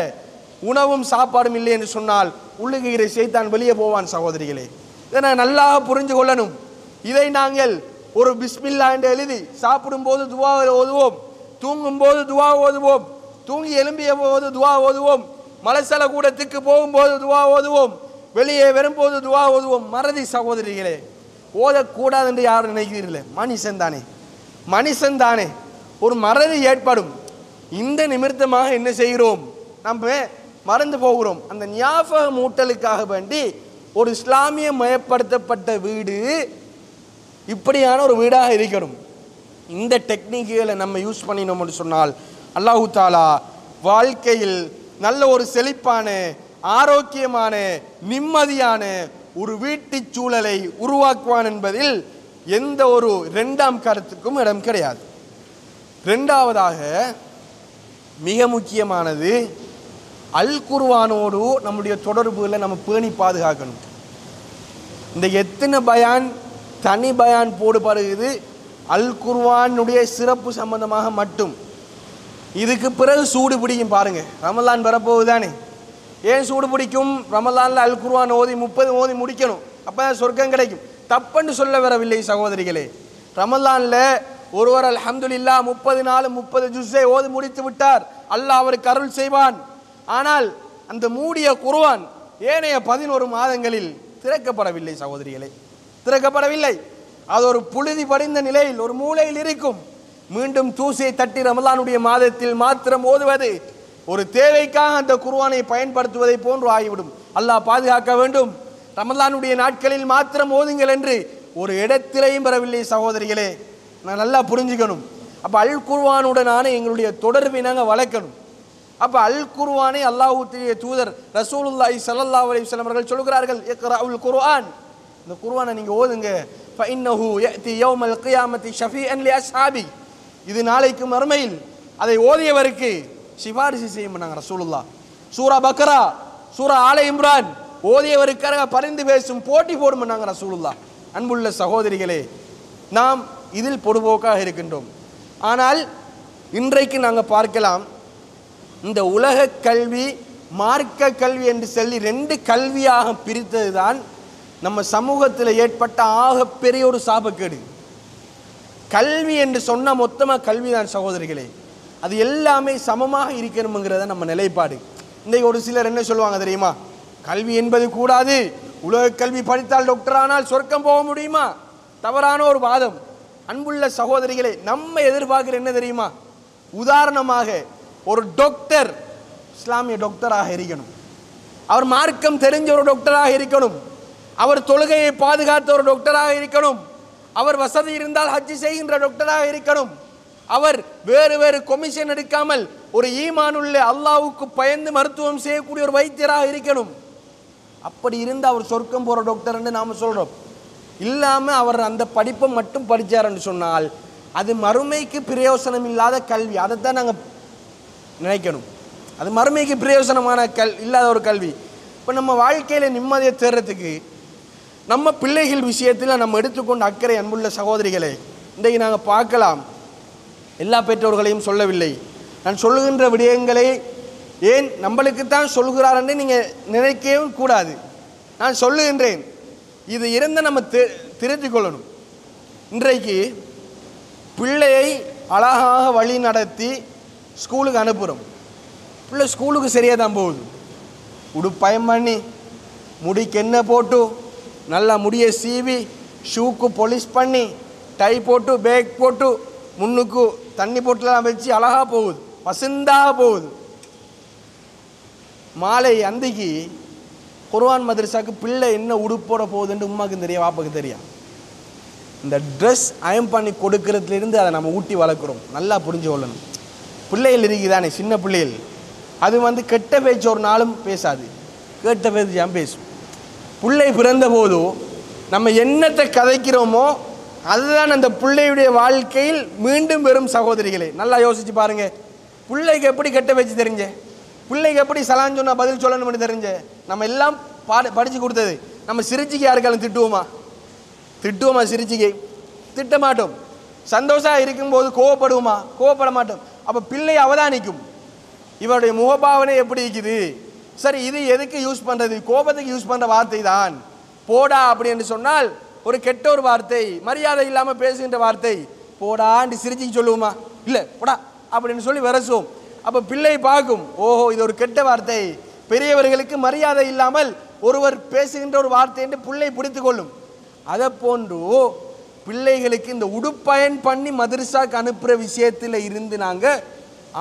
உணவும் சாப்பாடும் இல்லை என்று சொன்னால் உள்ளுகிற ஷைத்தான் வெளியே போவான். சகோதரிகளே, இதை நான் நல்லா புரிஞ்சு கொள்ளணும். இதை நாங்கள் ஒரு பிஸ்மில்லா என்று எழுதி சாப்பிடும் போது துவா ஓதுவோம், தூங்கும் போது துவா ஓதுவோம், தூங்கி எழும்பிய போது துவா ஓதுவோம், மலசல கூடத்துக்கு போகும்போது துவா ஓதுவோம், வெளியே வரும்போது துவா ஓதுவோம். மறதி சகோதரிகளே, ஓதக்கூடாது என்று யாரும் நினைக்கிறீர்களே? மனுஷன் தானே, மனுஷன் தானே, ஒரு மறதி ஏற்படும். இந்த நிமித்தமாக என்ன செய்கிறோம்? நம்ம மறந்து போகிறோம். அந்த ஞாபக மூட்டலுக்காக வேண்டி ஒரு இஸ்லாமிய மயப்படுத்தப்பட்ட வீடு இப்படியான ஒரு வீடாக இருக்கணும். இந்த டெக்னிக்குகளை நம்ம யூஸ் பண்ணினோம் என்று சொன்னால் அல்லாஹு தாலா வாழ்க்கையில் நல்ல ஒரு செழிப்பான, ஆரோக்கியமான, நிம்மதியான ஒரு வீட்டு சூழலை உருவாக்குவான் என்பதில் எந்த ஒரு இரண்டாம் கருத்துக்கும் இடம் கிடையாது. இரண்டாவதாக மிக முக்கியமானது, அல் குர்ஆனோடு நம்முடைய தொடர்புகளை நம்ம பேணி பாதுகாக்கணும். இந்த எத்தனை பயான் தனி பயான் போடுபடுகிறது அல் குர்ஆனுடைய சிறப்பு சம்பந்தமாக மட்டும். இதுக்கு பிறகு சூடு பிடிக்கும். பாருங்க, ரமலான் வரப்போகுது தானே, ஏன் சூடு பிடிக்கும்? ரமலான்ல அல் குர்ஆன் ஓதி 30 ஓதி முடிக்கணும், அப்பதான் சொர்க்கம் கிடைக்கும். தப்புன்னு சொல்ல வரவில்லை சகோதரிகளே. ரமலான்ல ஒருவர் அல்ஹம்துலில்லாஹ் 30 நாள் 30 ஜுஸை ஓதி முடித்து விட்டார், அல்லாஹ் அவருக்கு அருள் செய்வான். ஆனால் அந்த மூடிய குர்ஆன் ஏனைய 11 மாதங்களில் திறக்கப்படவில்லை சகோதரிகளே, திறக்கப்படவில்லை. அது ஒரு புழுதி படிந்த நிலையில் ஒரு மூலையில் இருக்கும். மீண்டும் தூசியை தட்டி ரமலானுடைய மாதத்தில் மாத்திரம் ஓதுவது ஒரு தேவைக்காக அந்த குர்ஆனை பயன்படுத்துவதை போன்று ஆகிவிடும். அல்லாஹ் பாதுகாக்க வேண்டும். ரமலானுடைய நாட்களில் மாத்திரம் ஓதுங்கள் என்று ஒரு இடத்திலையும் பெறவில்லை சகோதரிகளே, நான் நல்லா புரிஞ்சுக்கணும். அப்போ அல் குர்ஆனுடனான எங்களுடைய தொடர்பை நாங்கள் வளர்க்கணும். அப்போ அல் குர்ஆனை அல்லாஹ்வுடைய தூதர் ரசூலுல்லாஹி ஸல்லல்லாஹு அலைஹி வஸல்லம் அவர்கள் சொல்கிறார்கள், இக்ராஉல் குர்ஆன், இந்த குர்ஆனை நீங்கள் ஓதுங்க, ஃபஇன்னஹு யஅதி யௌமல் கியாமத்தி ஷஃபீஅன் லி அஸ்ஹாபி, இது நாளைக்கு மறுமையில் அதை ஓதியவருக்கு சிபாரிசு செய்யும் நாங்கள் ரசூலுல்லாஹ். சூரா பக்ரா, சூரா ஆல இம்ரான் ஓதியவருக்காக பரிந்து பேசும், போட்டி போடும் நாங்கள் ரசூலுல்லாஹ். அன்புள்ள சகோதரிகளே, நாம் இதில் பொதுபோக்காக இருக்கின்றோம். ஆனால் இன்றைக்கு நாங்கள் பார்க்கலாம், இந்த உலக கல்வி மார்க்க கல்வி என்று சொல்லி 2 கல்வியாக பிரித்தது தான் நம்ம சமூகத்தில் ஏற்பட்ட ஆகப்பெரிய ஒரு சாபக்கேடு. கல்வி என்று சொன்ன மொத்தமாக கல்வி தான் சகோதரிகளே, அது எல்லாமே சமமாக இருக்கணுங்கிறத நம்ம நிலைப்பாடு. இன்றைக்கு ஒரு சிலர் என்ன சொல்லுவாங்க தெரியுமா? கல்வி என்பது கூடாது, உலக கல்வி படித்தால் டாக்டர் ஆனால் சொர்க்கம் போக முடியுமா? தவறான ஒரு வாதம். அன்புள்ள சகோதரிகளே, நம்ம எதிர்பார்க்கிற என்ன தெரியுமா? உதாரணமாக ஒரு டாக்டர் இஸ்லாமிய டாக்டராக இருக்கணும், அவர் மார்க்கம் தெரிஞ்ச ஒரு டாக்டராக இருக்கணும், அவர் தொழுகையை பாதுகாத்த ஒரு டாக்டராக இருக்கணும், அவர் வசதி இருந்தால் ஹஜ் செய்கின்ற டாக்டராக இருக்கணும், அவர் வேறு வேறு கொமிஷன் எடுக்காமல் ஒரு ஈமானுள்ள அல்லாஹ்வுக்கு பயந்து மருத்துவம் செய்யக்கூடிய ஒரு வைத்தியராக இருக்கணும். அப்படி இருந்து அவர் சொர்க்கம் போகிற டாக்டர் என்று நாம் சொல்கிறோம். இல்லாமல் அவர் அந்த படிப்பை மட்டும் படித்தார்ன்னு சொன்னால் அது மறுமைக்கு பிரயோசனம் இல்லாத கல்வி. அதைத்தான் நாங்கள் நினைக்கணும். அது மறுமைக்கு பிரயோசனமான இல்லாத ஒரு கல்வி. இப்போ நம்ம வாழ்க்கையில் நிம்மதியை தேர்றதுக்கு நம்ம பிள்ளைகள் விஷயத்தில் நம்ம எடுத்துக்கொண்ட அக்கறை, அன்புள்ள சகோதரிகளே, இன்றைக்கு நாங்கள் பார்க்கலாம். எல்லா பெற்றோர்களையும் சொல்லவில்லை, நான் சொல்லுகின்ற விடயங்களை ஏன் நம்மளுக்குத்தான் சொல்கிறார் என்று நீங்கள் நினைக்கவும் கூடாது. நான் சொல்லுகின்றேன், இது இருந்த நம்ம திருத்திக் கொள்ளணும். இன்றைக்கு பிள்ளையை அழகாக வழி நடத்தி ஸ்கூலுக்கு அனுப்புகிறோம். பிள்ளை ஸ்கூலுக்கு சரியாக தான் போகுது. உடுப்பயம் பண்ணி, முடிக்கு எண்ணெய் போட்டு, நல்லா முடியை சீவி, ஷூக்கு பொலிஷ் பண்ணி, டை போட்டு, பேக் போட்டு, முன்னுக்கு தண்ணி போட்டுலாம் வச்சு அழகாக போகுது, பசுந்தாக போகுது. மாலை அந்திக்கு குர்ஆன் மதரசாவுக்கு பிள்ளை என்ன உடுப்போட போகுதுன்னு உமாவுக்கு தெரியும், வாப்பாவுக்கு தெரியும். இந்த ட்ரெஸ் அயம் பண்ணி கொடுக்கறதுலேருந்து அதை நம்ம ஊட்டி வளர்க்குறோம். நல்லா புரிஞ்சு கொள்ளணும். பிள்ளைகள் இருக்குதானே, சின்ன பிள்ளைகள், அது கெட்ட பேச்சு ஒரு நாளும் பேசாது, கேட்ட பேச்சு ஏன் பேசும். பிள்ளை பிறந்த போது நம்ம என்னத்தை கதைக்கிறோமோ அதுதான் அந்த பிள்ளையுடைய வாழ்க்கையில் மீண்டும் வரும். சகோதரிகளே, நல்லா யோசிச்சு பாருங்க. பிள்ளைக்கு எப்படி கெட்ட பேச்சு தெரிஞ்ச, பிள்ளைக்கு எப்படி சலான் சொன்னா பதில் சொல்லணும்னு தெரிஞ்ச. நம்ம எல்லாம் படிச்சு கொடுத்தது. நம்ம சிரிச்சிக்கு யாருக்காலும் திட்டுவோமா? சிரிச்சிக்கு திட்ட மாட்டோம். சந்தோஷம் இருக்கும்போது கோவப்படுவோமா? கோவப்பட மாட்டோம். அப்போ பிள்ளை அவதானிக்கும், இவருடைய முகபாவனை எப்படி இருக்குது, சரி இது எதுக்கு யூஸ் பண்ணுறது, கோபத்துக்கு யூஸ் பண்ணுற வார்த்தை தான் போடா அப்படின்னு சொன்னால் ஒரு கெட்ட ஒரு வார்த்தை, மரியாதை இல்லாமல் பேசுகின்ற வார்த்தை, போடான்னு சிரிச்சிக்கு சொல்லுவோமா? இல்லை, போடா அப்படின்னு சொல்லி விரசுவோம். அப்போ பிள்ளை பார்க்கும், ஓஹோ இது ஒரு கெட்ட வார்த்தை, பெரியவர்களுக்கு மரியாதை இல்லாமல் ஒருவர் பேசுகின்ற ஒரு வார்த்தை என்று பிள்ளை பிடித்து கொள்ளும். அதை போன்று பிள்ளைகளுக்கு இந்த உடுப்பயன் பண்ணி மதரசாக்கு அனுப்புகிற விஷயத்தில் இருந்து நாங்கள்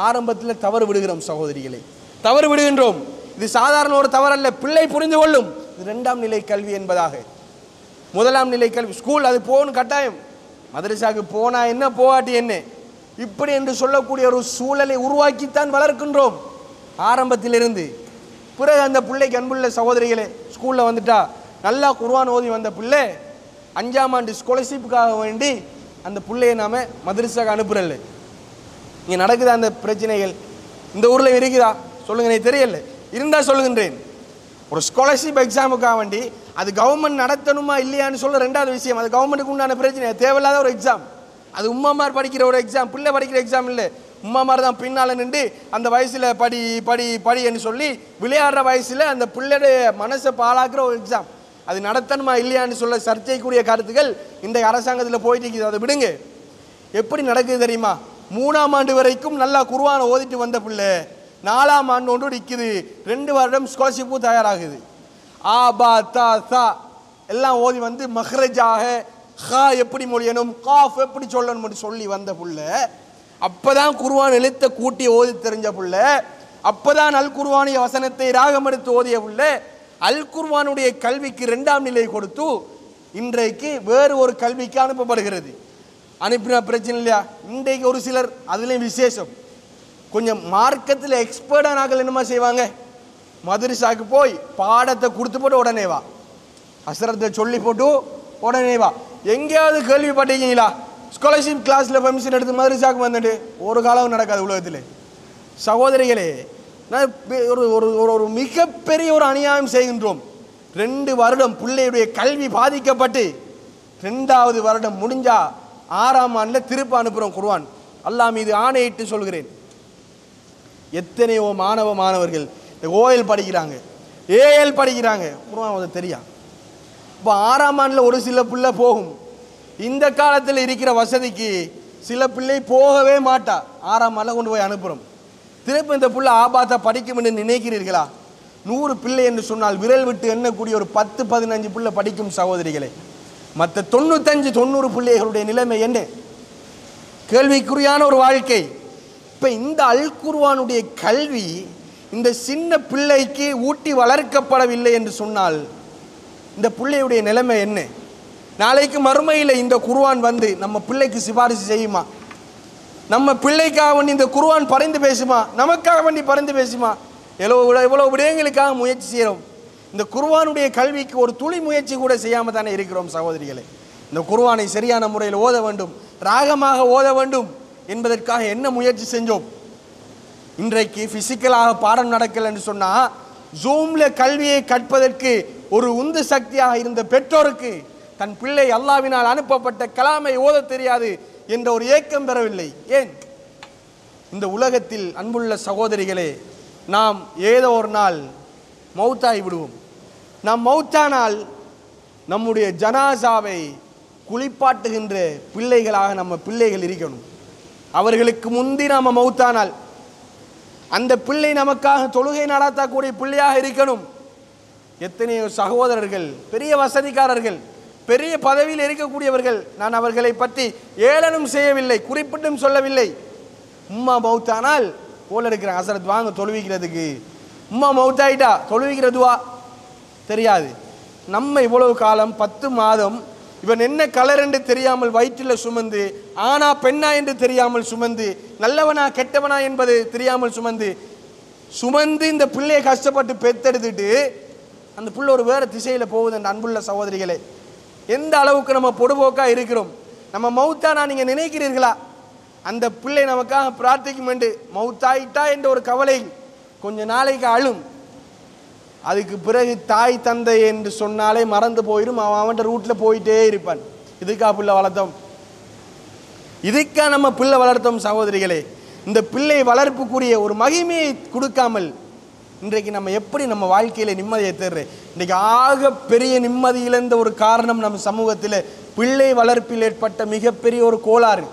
ஆரம்பத்தில் தவறு விடுகிறோம். சகோதரிகளை, தவறு விடுகின்றோம். இது சாதாரண ஒரு தவறல்ல, பிள்ளை புரிந்து கொள்ளும். இது 2ஆம் நிலை கல்வி என்பதாக. 1ஆம் நிலை கல்வி ஸ்கூல் அது போகணும் கட்டாயம். மதரசாவுக்கு போனா என்ன, போகாட்டி என்ன, இப்படி என்று சொல்லக்கூடிய ஒரு சூழலை உருவாக்கித்தான் வளர்க்கின்றோம் ஆரம்பத்திலிருந்து. பிறகு அந்த பிள்ளைக்கு, அன்புள்ள சகோதரிகளே, ஸ்கூலில் வந்துட்டா நல்லா குர்ஆன் ஓதி வந்த பிள்ளை 5ஆம் ஆண்டு ஸ்காலர்ஷிப்புக்காக வேண்டி அந்த பிள்ளையை நாம் மதரசாவுக்கு அனுப்புறல்ல. இங்கே நடக்குதா அந்த பிரச்சனைகள்? இந்த ஊரில் இருக்குதா சொல்லுங்க, எனக்கு தெரியல. இருந்தால் சொல்லுகின்றேன். ஒரு ஸ்காலர்ஷிப் எக்ஸாமுக்காக வேண்டி அது கவர்மெண்ட் நடத்தணுமா இல்லையான்னு சொல்ல 2வது விஷயம். அது கவர்மெண்ட்டுக்கு உண்டான பிரச்சனை, தேவையில்லாத ஒரு எக்ஸாம். அது உம்மாமார் படிக்கிற ஒரு எக்ஸாம், பிள்ளை படிக்கிற எக்ஸாம் இல்லை. உம்மாமார் தான் பின்னால் நின்று அந்த வயசில் படி படி படி என்று சொல்லி விளையாடுற வயசில் அந்த பிள்ளைடைய மனசை பாழாக்குற ஒரு எக்ஸாம். அது நடத்தணுமா இல்லையான்னு சொல்ல சர்ச்சைக்குரிய கருத்துக்கள் இந்த அரசாங்கத்தில் போயிட்டு இருக்குது. அதை விடுங்க. எப்படி நடக்குது தெரியுமா? 3ஆம் ஆண்டு வரைக்கும் நல்லா குர்ஆனை ஓதிட்டு வந்த பிள்ளை 4ஆம் ஆண்டு ஒன்று நிற்குது, 2 வருடம் ஸ்காலர்ஷிப்பும் தயாராகுது. ஆ பா தா சா எல்லாம் ஓதி வந்து மஹ்ரஜாக ஹா எப்படி மொழியணும், காஃப் எப்படி சொல்லணும்னு சொல்லி வந்த புள்ள, அப்பதான் குர்ஆன் எழுத்த கூட்டி ஓதி தெரிஞ்ச புள்ள, அப்பதான் அல் குர்ஆனிய வசனத்தை ராகம் எடுத்து ஓதிய புள்ள, அல் குர்ஆனுடைய கல்விக்கு 2ஆம் நிலை கொடுத்து இன்றைக்கு வேறு ஒரு கல்விக்கு அனுப்பப்படுகிறது. அனுப்பின பிரச்சனை இல்லையா? இன்றைக்கு ஒரு சிலர் அதுலேயும் விசேஷம் கொஞ்சம் மார்க்கத்தில் எக்ஸ்பர்டானாக்கள் என்னமா செய்வாங்க, மதரசாக்கு போய் பாடத்தை கொடுத்து போட்டு உடனே வா, அசரத்தை சொல்லி போட்டு உடனே வா. எங்கேயாவது கேள்விப்பட்டீங்களா ஸ்காலர்ஷிப் கிளாஸில் பெர்மிஷன் எடுத்து மதரசாக்கு வந்துட்டு? ஒரு காலம் நடக்காது உலகத்தில். சகோதரிகளே, நான் ஒரு ஒரு மிகப்பெரிய ஒரு அநியாயம் செய்கின்றோம். 2 வருடம் பிள்ளையுடைய கல்வி பாதிக்கப்பட்டு 2வது வருடம் முடிஞ்சா 6ஆம் ஆண்டில் திருப்ப அனுப்புகிறோம் குர்ஆன். அல்லாஹ் மீது ஆணையிட்டு சொல்கிறேன், எத்தனையோ மாணவர்கள் இந்த ஓஎல் படிக்கிறாங்க, ஏஎல் படிக்கிறாங்க, குர்ஆன் ஓத தெரியா. இப்போ 6ஆம் ஆண்டில் ஒரு சில பிள்ளை போகும். இந்த காலத்தில் இருக்கிற வசதிக்கு சில பிள்ளை போகவே மாட்டா. 6ஆம் ஆண்டில் கொண்டு போய் அனுப்புகிறோம். திருப்பி இந்த பிள்ளை ஆபாத்தா படிக்கும் என்று நினைக்கிறீர்களா? 100 பிள்ளை என்று சொன்னால் விரல் விட்டு எண்ணக்கூடிய ஒரு 10-15 பிள்ளை படிக்கும். சகோதரிகளே, மற்ற 95-90 பிள்ளைகளுடைய நிலைமை என்ன?
கேள்விக்குறியான ஒரு வாழ்க்கை. இப்போ இந்த அல் குர்ஆனுடைய கல்வி இந்த சின்ன பிள்ளைக்கு ஊட்டி வளர்க்கப்படவில்லை என்று சொன்னால் இந்த பிள்ளையுடைய நிலைமை என்ன? நாளைக்கு மறுமையில் இந்த குர்ஆன் வந்து நம்ம பிள்ளைக்கு சிபாரிசு செய்யுமா? நம்ம பிள்ளைக்காக வேண்டி இந்த குர்ஆன் பரிந்து பேசுமா? நமக்காக வேண்டி பரிந்து பேசுமா? எவ்வளோ விடயங்களுக்காக முயற்சி செய்கிறோம். இந்த குர்ஆனுடைய கல்விக்கு ஒரு துளி முயற்சி கூட செய்யாமல் தானே இருக்கிறோம் சகோதரிகளே. இந்த குர்ஆனை சரியான முறையில் ஓத வேண்டும், ராகமாக ஓத வேண்டும் என்பதற்காக என்ன முயற்சி செஞ்சோம்? இன்றைக்கு ஃபிசிக்கலாக பாடம் நடக்கல என்று சொன்னால் ஜூமில் கல்வியை கற்பதற்கு ஒரு உந்து சக்தியாக இருந்த பெற்றோருக்கு தன் பிள்ளை அல்லாஹ்வினால் அனுப்பப்பட்ட கலாமை ஓத தெரியாது என்ற ஒரு ஏக்கம் பெறவில்லை. ஏன்? இந்த உலகத்தில் அன்புள்ள சகோதரிகளே, நாம் ஏதோ ஒரு நாள் மௌத்தாகி விடுவோம். நாம் மௌத்தானால் நம்முடைய ஜனாசாவை குளிப்பாட்டுகின்ற பிள்ளைகளாக நம்ம பிள்ளைகள் இருக்கணும். அவர்களுக்கு முந்தி நாம் மௌத்தானால் அந்த பிள்ளை நமக்காக தொழுகை நடாத்தக்கூடிய பிள்ளையாக இருக்கணும். எத்தனையோ சகோதரர்கள் பெரிய வசதிக்காரர்கள், பெரிய பதவியில் இருக்கக்கூடியவர்கள், நான் அவர்களை பற்றி ஏளனம் செய்யவில்லை, குறிப்பிட்டும் சொல்லவில்லை. உம்மா மௌத்தானால் போல இருக்கிறாங்க, அசரத் வாங்க தொழுவிக்கிறதுக்கு. உம்மா மௌத்தாயிட்டா தொழுவிக்கிறதுவா தெரியாது. நம்ம இவ்வளவு காலம் 10 மாதம் இவன் என்ன கலர் என்று தெரியாமல் வயிற்றில் சுமந்து, ஆனா பெண்ணா என்று தெரியாமல் சுமந்து, நல்லவனா கெட்டவனா என்பது தெரியாமல் சுமந்து இந்த பிள்ளையை கஷ்டப்பட்டு பெத்தெடுத்துட்டு அந்த பிள்ளை ஒரு வேறு திசையில் போகுது. என்ற அன்புள்ள சகோதரிகளே, எந்த அளவுக்கு நம்ம பொடுபோக்கா இருக்கிறோம். நம்ம மௌத்தானா நீங்க நினைக்கிறீர்களா? அந்த பிள்ளை நமக்காக பிரார்த்திக்கும் என்று மௌத்தாயிட்டா என்ற ஒரு கவலை கொஞ்ச நாளைக்கு அழும். அதுக்கு பிறகு தாய் தந்தை என்று சொன்னாலே மறந்து போயிடும். அவன் ரூட்டில் போயிட்டே இருப்பான். இதுக்கா பிள்ளை வளர்த்தோம்? இதுக்கா நம்ம பிள்ளை வளர்த்தோம்? சகோதரிகளே, இந்த பிள்ளை வளர்ப்புக்குரிய ஒரு மகிமையை கொடுக்காமல் இன்றைக்கு நம்ம எப்படி நம்ம வாழ்க்கையில் நிம்மதியை தேடுறேன்? இன்றைக்கு ஆக பெரிய நிம்மதி இழந்த ஒரு காரணம் நம்ம சமூகத்தில் பிள்ளை வளர்ப்பில் ஏற்பட்ட மிகப்பெரிய ஒரு கோளாறு.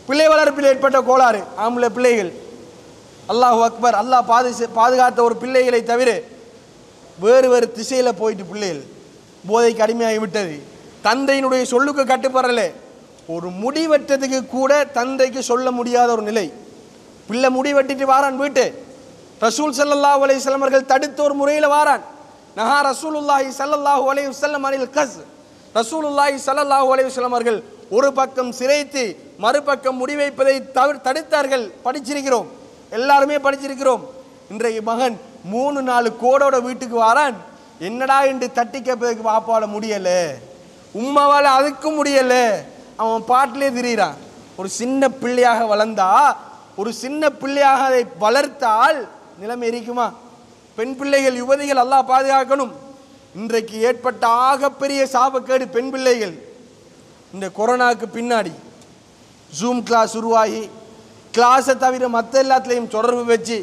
பிள்ளை வளர்ப்பில் ஏற்பட்ட கோளாறு. ஆம்பளை பிள்ளைகள், அல்லாஹு அக்பர், அல்லாஹ் பாதுகாத்த ஒரு பிள்ளைகளை தவிர வேறு வேறு திசையில் போயிட்டு பிள்ளைகள் போதைக்கு அடிமையாகி விட்டது. தந்தையினுடைய சொல்லுக்கு கட்டுப்படல. ஒரு முடி வெட்டதுக்கு கூட தந்தைக்கு சொல்ல முடியாத ஒரு நிலை. பிள்ளை முடி வெட்டிட்டு வாரான் வீட்டு. ரசூல் ஸல்லல்லாஹு அலைஹி வஸல்லம் அவர்கள் தடுத்த ஒரு முறையில் வாரான். நஹா ரசூலுல்லாஹி ஸல்லல்லாஹு அலைஹி வஸல்லம் அனில் கஸ். ரசூலுல்லாஹி ஸல்லல்லாஹு அலைஹி வஸல்லம் அவர்கள் ஒரு பக்கம் சிரைத்து மறுபக்கம் முடி வைப்பதை தடுத்தார்கள். படிச்சிருக்கிறோம், எல்லாருமே படிச்சிருக்கிறோம். இன்றைய மகன் 3-4 கோடோட வீட்டுக்கு வாரான். என்னடா என்று தட்டி கேட்பதற்கு பாப்பால முடியல, உம்மாவால் அதுக்கும் முடியல. அவன் பாட்டிலே திரிகிறான். ஒரு சின்ன பிள்ளையாக வளர்ந்தா, ஒரு சின்ன பிள்ளையாக அதை வளர்த்தால் நிலைமை இருக்குமா? பெண் பிள்ளைகள், யுவதிகள் அல்லாஹ் பாதுகாக்கணும். இன்றைக்கு ஏற்பட்ட ஆகப்பெரிய சாபக்கேடு பெண் பிள்ளைகள். இந்த கொரோனாவுக்கு பின்னாடி ஜூம் கிளாஸ் உருவாகி கிளாஸை தவிர மற்ற எல்லாத்துலேயும் தொடர்பு வச்சு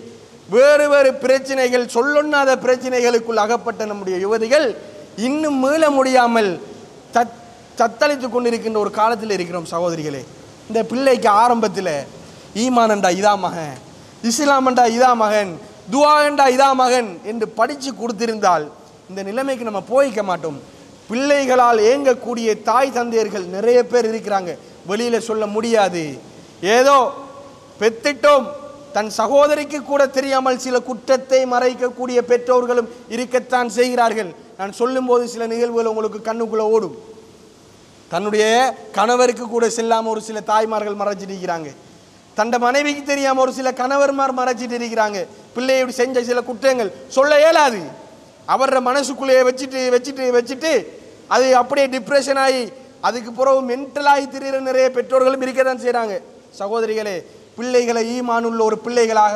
வேறு வேறு பிரச்சனைகள், சொல்லொண்ணாத பிரச்சனைகளுக்குள் அகப்பட்ட நம்முடைய யுவதிகள் இன்னும் மீள முடியாமல் தத்தளித்து கொண்டிருக்கின்ற ஒரு காலத்தில் இருக்கிறோம் சகோதரிகளே. இந்த பிள்ளைக்கு ஆரம்பத்தில் ஈமானண்டா இதா மகன், இஸ்லாமண்டா இதா மகன், துஆண்டா இதா மகன் என்று படித்து கொடுத்திருந்தால் இந்த நிலைமைக்கு நம்ம போய்க்க மாட்டோம். பிள்ளைகளால் ஏங்கக்கூடிய தாய் தந்தையர்கள் நிறைய பேர் இருக்கிறாங்க. வெளியில் சொல்ல முடியாது. ஏதோ பெத்திட்டோம், தன் சகோதரிக்கு கூட தெரியாமல் சில குற்றத்தை மறைக்கக்கூடிய பெற்றோர்களும் இருக்கத்தான் செய்கிறார்கள். நான் சொல்லும்போது சில நிகழ்வுகள் உங்களுக்கு கண்ணுக்குள்ளே ஓடும். தன்னுடைய கணவருக்கு கூட செல்லாமல் ஒரு சில தாய்மார்கள் மறைச்சிட்டு இருக்கிறாங்க. தன் மனைவிக்கு தெரியாமல் ஒரு சில கணவர்மார் மறைச்சிட்டு இருக்கிறாங்க. பிள்ளையோடு செஞ்ச சில குற்றங்கள் சொல்ல இயலாது. அவர மனசுக்குள்ளேயே வச்சுட்டு அது அப்படியே டிப்ரெஷன் ஆகி அதுக்கு பிறகு மென்டலாகி திரிகிற நிறைய பெற்றோர்களும் இருக்கத்தான் செய்கிறாங்க. சகோதரிகளே, பிள்ளைகளை ஈமானுள்ள ஒரு பிள்ளைகளாக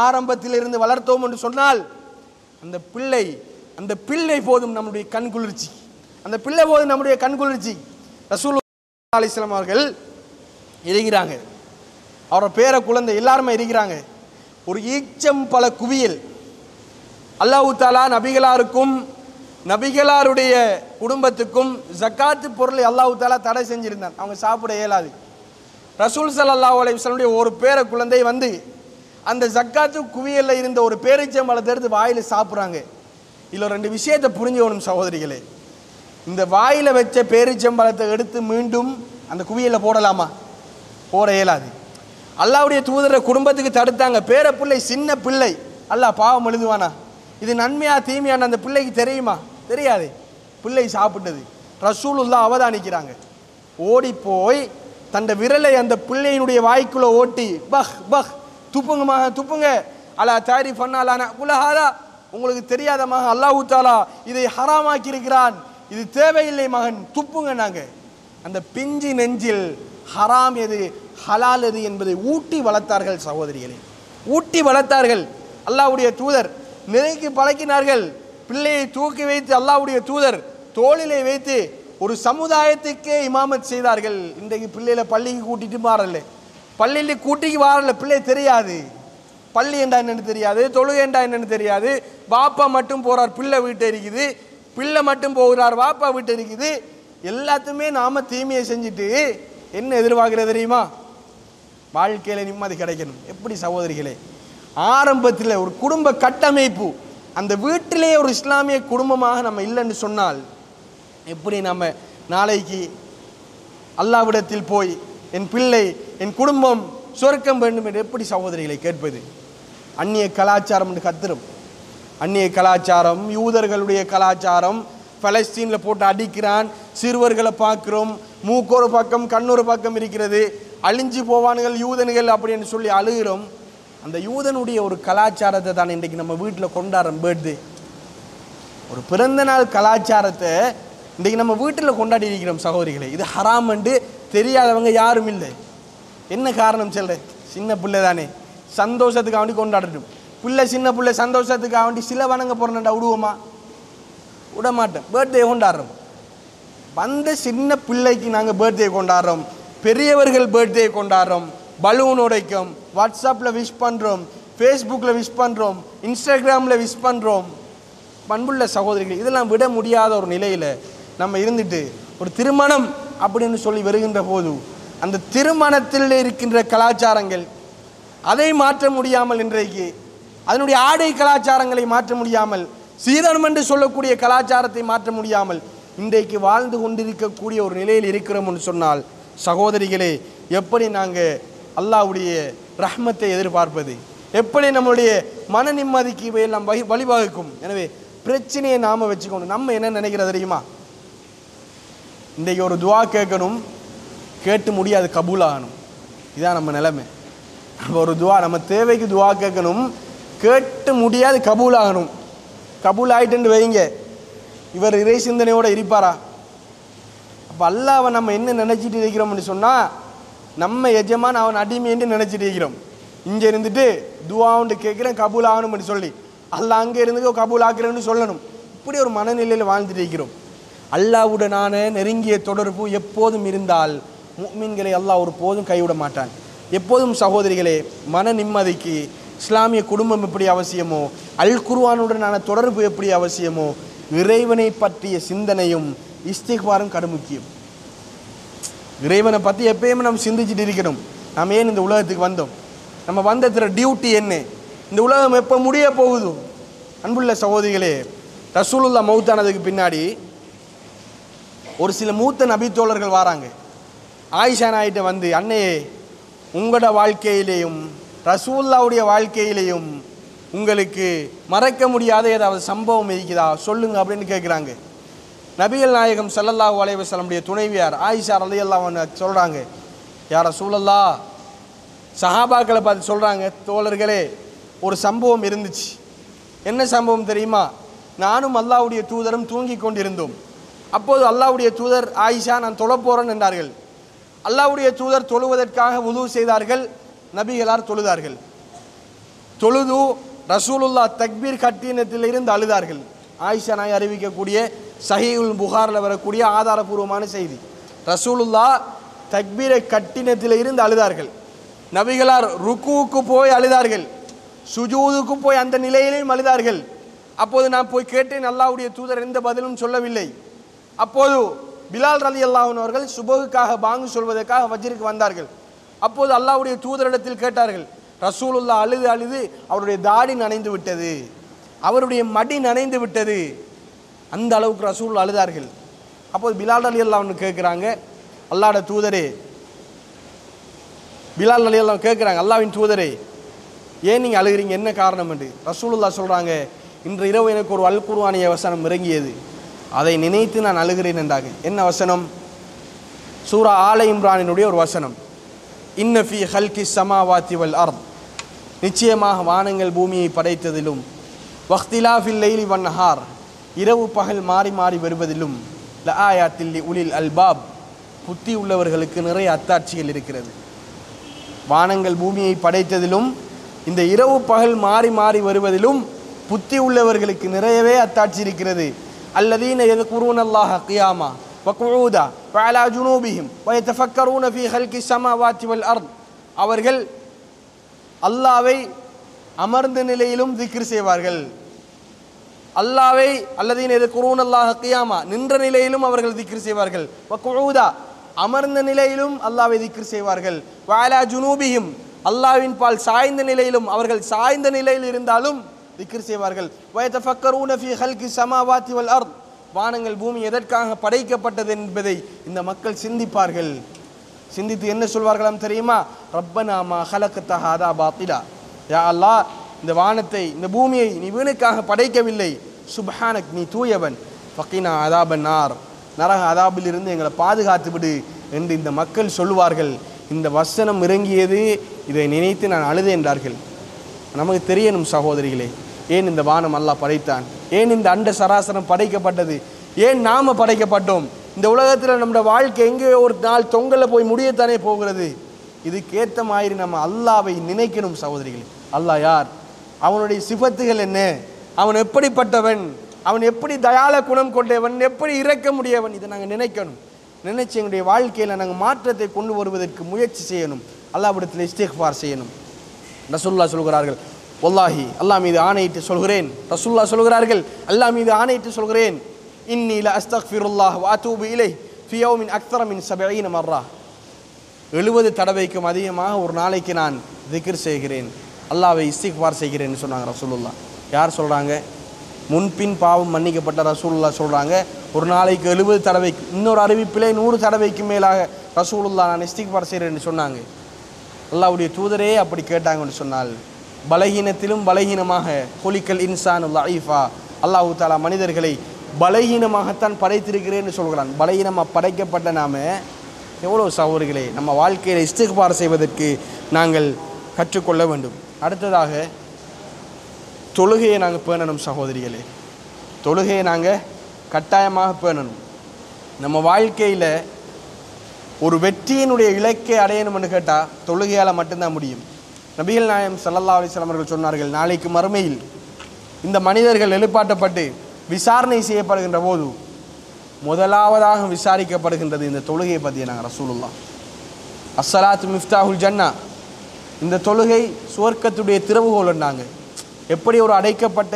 ஆரம்பத்தில் இருந்து வளர்த்தோம் என்று சொன்னால் அந்த பிள்ளை போதும் நம்முடைய கண்குளிர்ச்சி. அந்த பிள்ளை போதும் நம்முடைய கண்குளிர்ச்சி. ரசூலுல்லாஹி அலைஹி வஸல்லம் அவர்கள் இருக்கிறாங்க. அவரோட பேர குழந்தை எல்லாருமே இருக்கிறாங்க. ஒரு ஈச்சம் பல குவியல் அல்லாஹ் தஆலா நபிகளாருக்கும் நபிகளாருடைய குடும்பத்துக்கும் ஜக்காத்து பொருளை அல்லாஹ் தஆலா தடை செஞ்சிருந்தான். அவங்க சாப்பிட இயலாது. ரசூல் ஸல்லல்லாஹு அலைஹி வஸல்லம் ஒரு பேர குழந்தை வந்து அந்த ஜக்காத்து குவியலில் இருந்த ஒரு பேரிச்சம்பழத்தை எடுத்து வாயில் சாப்பிட்றாங்க. இதில் 2 விஷயத்தை புரிஞ்சுக்கணும் சகோதரிகளே. இந்த வாயில் வச்ச பேரிச்சம்பழத்தை எடுத்து மீண்டும் அந்த குவியலில் போடலாமா? போற இயலாது. அல்லாஹ்வுடைய தூதரை குடும்பத்துக்கு தடுத்தாங்க. பேர பிள்ளை, சின்ன பிள்ளை, அல்லாஹ் பாவம் எழுதுவானா? இது நன்மையா தீமையான அந்த பிள்ளைக்கு தெரியுமா? தெரியாது. பிள்ளை சாப்பிட்டது. ரசூலுல்லாஹ் அவதானிக்கிறாங்க. ஓடி போய் தந்த விரலை அந்த பிள்ளையினுடைய வாய்க்குள்ள ஓட்டி பஹ் பஹ் துப்புங்க மகன் துப்புங்க, அலா தாரி பண்ணாலான குலஹாரா, உங்களுக்கு தெரியாத மகன் அல்லாஹு தாலா இதை ஹராமாக்கி இருக்கிறான், இது தேவையில்லை மகன் துப்புங்க. நாங்கள் அந்த பிஞ்சு நெஞ்சில் ஹராம் எது ஹலால் எது என்பதை ஊட்டி வளர்த்தார்கள் சகோதரிகளே, ஊட்டி வளர்த்தார்கள். அல்லாஹ்வுடைய தூதர் நெருங்கி பழக்கினார்கள். பிள்ளையை தூக்கி வைத்து அல்லாஹ்வுடைய தூதர் தோளிலே வைத்து ஒரு சமுதாயத்துக்கே இமாமத் செய்தார்கள். இன்றைக்கு பிள்ளையில பள்ளிக்கு கூட்டிட்டு மாறல, பள்ளியில கூட்டிக்கு வாரல, பிள்ளை தெரியாது, பள்ளி என்றா என்னன்னு தெரியாது, தொழுகை என்றா என்னன்னு தெரியாது. பாப்பா மட்டும் போறார், பிள்ளை வீட்டை இருக்குது, பிள்ளை மட்டும் போகிறார், பாப்பா வீட்டை இருக்குது. எல்லாத்துமே நாம தீமையை செஞ்சுட்டு என்ன எதிர்பார்க்கிறது தெரியுமா? வாழ்க்கையில நிம்மதி கிடைக்கணும். எப்படி சகோதரிகளே, ஆரம்பத்தில் ஒரு குடும்ப கட்டமைப்பு, அந்த வீட்டிலே ஒரு இஸ்லாமிய குடும்பமாக நம்ம இல்லைன்னு சொன்னால் எப்படி நம்ம நாளைக்கு அல்லாஹ்விடத்தில் போய் என் பிள்ளை என் குடும்பம் சொர்க்கம் வேண்டும் என்று எப்படி சகோதரிகளை கேட்பது? அந்நிய கலாச்சாரம் என்று கத்துரும். அந்நிய கலாச்சாரம், யூதர்களுடைய கலாச்சாரம், பலஸ்தீனில் போட்டு அடிக்கிறான், சிறுவர்களை பார்க்குறோம், மூக்கொரு பக்கம் கண்ணொரு பக்கம் இருக்கிறது, அழிஞ்சு போவானுகள் யூதனுகள் அப்படின்னு சொல்லி அழுகிறோம். அந்த யூதனுடைய ஒரு கலாச்சாரத்தை தான் இன்றைக்கு நம்ம வீட்டில் கொண்டாடுறோம். பர்த்டே, ஒரு பிறந்த நாள் கலாச்சாரத்தை இன்றைக்கு நம்ம வீட்டில் கொண்டாடி இருக்கிறோம் சகோதரிகளை. இது ஹராம் என்று தெரியாதவங்க யாரும் இல்லை. என்ன காரணம் சொல்கிறேன்? சின்ன பிள்ளை தானே, சந்தோஷத்துக்காக வேண்டி கொண்டாடட்டும். பிள்ளை சின்ன பிள்ளை சந்தோஷத்துக்காக வேண்டி சில வணங்க போகிறேன்டா விடுவோமா? விட மாட்டோம். பர்த்டே கொண்டாடுறோம். வந்த சின்ன பிள்ளைக்கு நாங்கள் பர்த்டே கொண்டாடுறோம், பெரியவர்கள் பர்த்டே கொண்டாடுறோம், பலூன் உடைக்கும், வாட்ஸ்அப்பில் விஷ் பண்ணுறோம், ஃபேஸ்புக்கில் விஷ் பண்ணுறோம், இன்ஸ்டாகிராமில் விஷ் பண்ணுறோம். பண்புள்ள சகோதரிகள், இதெல்லாம் விட முடியாத ஒரு நிலையில் நம்ம இருந்துட்டு ஒரு திருமணம் அப்படின்னு சொல்லி வருகின்ற போது அந்த திருமணத்தில் இருக்கின்ற கலாச்சாரங்கள் அதை மாற்ற முடியாமல், இன்றைக்கு அதனுடைய ஆடை கலாச்சாரங்களை மாற்ற முடியாமல், சீதனம் என்று சொல்லக்கூடிய கலாச்சாரத்தை மாற்ற முடியாமல் இன்றைக்கு வாழ்ந்து கொண்டிருக்கக்கூடிய ஒரு நிலையில் இருக்கிறோம் என்று சொன்னால் சகோதரிகளே, எப்படி நாங்கள் அல்லாஹ்வுடைய ரஹ்மத்தை எதிர்பார்ப்பது? எப்படி நம்மளுடைய மன நிம்மதிக்கு இவையெல்லாம் வழிவகுக்கும்? எனவே பிரச்சனையை நாம் வச்சுக்கணும். நம்ம என்ன நினைக்கிறது தெரியுமா? இன்றைக்கு ஒரு துவா கேட்கணும், கேட்டு முடியாது, கபூலாகணும். இதுதான் நம்ம நிலைமை. நம்ம ஒரு துவா, நம்ம தேவைக்கு துவா கேட்கணும், கேட்டு முடியாது, கபூலாகணும். கபூல் ஆகிட்டு வைங்க, இவர் இறை சிந்தனையோடு இருப்பாரா? அப்போ அல்லாஹ்வை நம்ம என்ன நினச்சிட்டு இருக்கிறோம்னு சொன்னால், நம்ம எஜமான் அவன் அடிமைன்னு நினச்சிட்டு இருக்கிறோம். இங்கே இருந்துட்டு துவாவுண்டு கேட்குறேன் கபூல் ஆகணும்னு சொல்லி, அல்லாஹ் அங்கே இருந்து கபூல் ஆக்குறேன்னு சொல்லணும். இப்படி ஒரு மனநிலையில் வாழ்ந்துட்டு இருக்கிறோம். அல்லாஹ்வுடனான நெருங்கிய தொடர்பு எப்போதும் இருந்தால் முஃமின்களை அல்லாஹ் ஒரு போதும் கைவிட மாட்டான். எப்போதும் சகோதரிகளே, மன நிம்மதிக்கு இஸ்லாமிய குடும்பம் எப்படி அவசியமோ, அல் குர்ஆனுடனான தொடர்பு எப்படி அவசியமோ, இறைவனை பற்றிய சிந்தனையும் இஸ்திக்பாரும் கடும் முக்கியம். இறைவனை பற்றி எப்பயுமே நம்ம சிந்திச்சுட்டு இருக்கணும். நாம் ஏன் இந்த உலகத்துக்கு வந்தோம்? நம்ம வந்ததுல டியூட்டி என்ன? இந்த உலகம் எப்போ முடிய போகுது? அன்புள்ள சகோதரிகளே, ரசூலுல்லாஹ் மௌத்தானதுக்கு பின்னாடி ஒரு சில மூத்த நபித்தோழர்கள் வராங்க. ஆயிஷா நாயிட்ட வந்து, அன்னையே, உங்களோட வாழ்க்கையிலேயும் ரசூலுல்லாஹ்வுடைய வாழ்க்கையிலேயும் உங்களுக்கு மறக்க முடியாத ஏதாவது சம்பவம் இருக்குதா சொல்லுங்க அப்படின்னு கேட்குறாங்க. நபிகள் நாயகம் ஸல்லல்லாஹு அலைஹி வஸல்லம் துணைவியார் ஆயிஷா ரலியல்லாஹு அன்ஹா சொல்கிறாங்க, யா ரசூலல்லாஹ், சஹாபாக்களை பார்த்து சொல்கிறாங்க, தோழர்களே, ஒரு சம்பவம் இருந்துச்சு. என்ன சம்பவம் தெரியுமா? நானும் அல்லாஹ்வுடைய தூதரும் தூங்கி கொண்டிருந்தோம். அப்போது அல்லாஹ்வுடைய தூதர், ஆயிஷா, நான் தொழப்போறேன் என்றார்கள். அல்லாஹ்வுடைய தூதர் தொழுவதற்காக வுது செய்தார்கள். நபிகளார் தொழுதார்கள். தொழுது ரசூலுல்லாஹ் தக்பீர் கட்டினத்திலிருந்து அழுதார்கள். ஆயிஷா நாய் அறிவிக்கக்கூடிய சஹீஹுல் புகாரில் வரக்கூடிய ஆதாரபூர்வமான செய்தி. ரசூலுல்லாஹ் தக்பீரை கட்டினத்திலிருந்து அழுதார்கள். நபிகளார் ருக்குவுக்கு போய் அழுதார்கள், சுஜூதுக்கு போய் அந்த நிலையிலையும் அழுதார்கள். அப்போது நான் போய் கேட்டேன், அல்லாஹ்வுடைய தூதர் எந்த பதிலும் சொல்லவில்லை. அப்போது பிலால் ரலியல்லாஹு அன்ஹு அவர்கள் சுபஹுக்காக பாங்கு சொல்வதற்காக வஜ்ருக்கு வந்தார்கள். அப்போது அல்லாஹ்வுடைய தூதரிடத்தில் கேட்டார்கள், ரசூலுல்லாஹ் அழுது அழுது அவருடைய தாடி நனைந்து விட்டது, அவருடைய மடி நனைந்து விட்டது, அந்த அளவுக்கு ரசூலுல்லாஹ் அழுதார்கள். அப்போது பிலால் ரலியல்லாஹு அன்ஹு கேட்குறாங்க, அல்லாஹ்வுடைய தூதரே, பிலால் ரலியல்லாஹு கேட்குறாங்க, அல்லாஹ்வின் தூதரே ஏன் நீங்கள் அழுகிறீங்க, என்ன காரணம் என்று. ரசூலுல்லாஹ் சொல்கிறாங்க, இன்று இரவு எனக்கு ஒரு அல் குர்ஆனிய வசனம் இறங்கியது, அதை நினைத்து நான் அழுகிறேன் என்றாங்க. என்ன வசனம்? சூரா ஆல இம்ரானினுடைய ஒரு வசனம். இன்ன ஃபீ ஹல்கி ஸமாவாத்தி வல் அர்த், நிச்சயமாக வானங்கள் பூமியை படைத்ததிலும், வக்திலாஃபில் லைலி வன் நஹார், இரவு பகல் மாறி மாறி வருவதிலும், லஆயாத்தில் உலில் அல்பாப், புத்தி உள்ளவர்களுக்கு நிறைய அத்தாட்சிகள் இருக்கிறது. வானங்கள் பூமியை படைத்ததிலும் இந்த இரவு பகல் மாறி மாறி வருவதிலும் புத்தி உள்ளவர்களுக்கு நிறையவே அத்தாட்சி இருக்கிறது. அல்லதீன யذ்குரூனல்லாஹ கியாமா வகுஊதா வஅலா ஜுனூபிஹிம் வயதஃபக்கரூன ஃபீ ஹல்கி ஸமாவாத்தி வல் அர்த், அவர்கள் அல்லாஹ்வை அமர்ந்த நிலையிலும் திக்ர் செய்வார்கள். அல்லாஹ்வை அல்லதீன யذ்குரூனல்லாஹ கியாமா, நின்ற நிலையிலும் அவர்கள் திக்ர் செய்வார்கள். வகுஊதா, அமர்ந்த நிலையிலும் அல்லாஹ்வை திக்ர் செய்வார்கள். வஅலா ஜுனூபிஹிம், அல்லாஹ்வின் பால் சாய்ந்த நிலையிலும், அவர்கள் சாய்ந்த நிலையில் இருந்தாலும் திக்ர் செய்வார்கள். வயதஃபக்கரூன ஃபீ ஹல்கி ஸமாவாத்தி வல் அர்த், வானங்கள் பூமி எதற்காக படைக்கப்பட்டது என்பதை இந்த மக்கள் சிந்திப்பார்கள். சிந்தித்து என்ன சொல்வார்களாம் தெரியுமா? ரப்பனா மா ஹலக்த ஹாதா பாத்திலா, யா அல்லாஹ், இந்த வானத்தை இந்த பூமியை நீ வீணுக்காக படைக்கவில்லை, சுப்ஹானக், நீ தூயவன், ஃபகினா அதாபன் நார், நரக அதாபில் இருந்து எங்களை பாதுகாத்து விடு என்று இந்த மக்கள் சொல்லுவார்கள். இந்த வசனம் இறங்கியது, இதை நினைத்து நான் அழுதேன் என்றார்கள். நமக்கு தெரியணும் சகோதரிகளே, ஏன் இந்த வானம் அல்லாஹ் படைத்தான், ஏன் இந்த அண்ட சராசரம் படைக்கப்பட்டது, ஏன் நாம படைக்கப்பட்டோம். இந்த உலகத்தில் நம்முடைய வாழ்க்கை எங்கேயோ ஒரு நாள் தொங்கல போய் முடியத்தானே போகிறது. இதுக்கேற்ற மாதிரி நம்ம அல்லாவை நினைக்கணும் சகோதரிகளே. அல்லாஹ் யார், அவனுடைய சிஃபத்துகள் என்ன, அவன் எப்படிப்பட்டவன், அவன் எப்படி தயால குணம் கொண்டவன், எப்படி இறக்க முடியவன், இதை நாங்கள் நினைக்கணும். நினைச்சு எங்களுடைய வாழ்க்கையில் நாங்கள் மாற்றத்தை கொண்டு வருவதற்கு முயற்சி செய்யணும். அல்லாஹ்விடத்தில் இஸ்திக்ஃபார் செய்யணும். ரசூலுல்லாஹ் சொல்கிறார்கள், வல்லாஹி, அல்லாஹ் மீது ஆணையிட்டு சொல்கிறேன், ரசூலுல்லாஹ் சொல்கிறார்கள், அல்லாஹ் மீது ஆணையிட்டு சொல்கிறேன், இன்னி ல அஸ்தக்ஃபிருல்லாஹ் வ அதூபு இலைஹ் ஃபீ யௌமின் அக்ஸர மின் 70 மர்ரா, 70 தடவைக்கும் அதிகமாக ஒரு நாளைக்கு நான் திக்ர் செய்கிறேன், அல்லாஹ்வை இஸ்திக்ஃபார் செய்கிறேன்னு சொன்னாங்க ரசூலுல்லாஹ். யார் சொல்கிறாங்க? முன்பின் பாவம் மன்னிக்கப்பட்ட ரசூலுல்லாஹ் சொல்கிறாங்க, ஒரு நாளைக்கு 70 தடவைக்கு, இன்னொரு அறிவிப்பிலே 100 தடவைக்கு மேலாக ரசூலுல்லாஹ் நான் இஸ்திக்ஃபார் செய்கிறேன்னு சொன்னாங்க. அல்லாஹ்வுடைய தூதரே அப்படி கேட்டாங்கன்னு சொன்னால், பலகீனத்திலும் பலகீனமாக, குலிக்கல் இன்சானு லஈஃபா, அல்லாஹ் தஆலா மனிதர்களை பலகீனமாகத்தான் படைத்திருக்கிறேன்னு சொல்கிறான். பலகீனமாக படைக்கப்பட்ட நாம எவ்வளோ சகோதரிகளே நம்ம வாழ்க்கையில் இஸ்திக்ஃபார் செய்வதற்கு நாங்கள் கற்றுக்கொள்ள வேண்டும். அடுத்ததாக தொழுகையை நாங்கள் பேணணும் சகோதரிகளே. தொழுகையை நாங்கள் கட்டாயமாக பேணணும். நம்ம வாழ்க்கையில் ஒரு வெற்றியினுடைய இலக்கை அடையணும்னு கேட்டால் தொழுகையால் மட்டும்தான் முடியும். நபிகள் நாயகம் ஸல்லல்லாஹு அலைஹி வஸல்லம் அவர்கள் சொன்னார்கள், நாளைக்கு மறுமையில் இந்த மனிதர்கள் எழுப்பாட்டப்பட்டு விசாரணை செய்யப்படுகின்ற போது முதலாவதாக விசாரிக்கப்படுகின்றது இந்த தொழுகையை பற்றி நாங்கள் ரசூலுல்லாஹ். அஸ்ஸலாத்து மிஃப்தாஹுல் ஜன்னா, இந்த தொழுகை சுவர்க்கத்துடைய திறவுகோல் என்னாங்க. எப்படி ஒரு அடைக்கப்பட்ட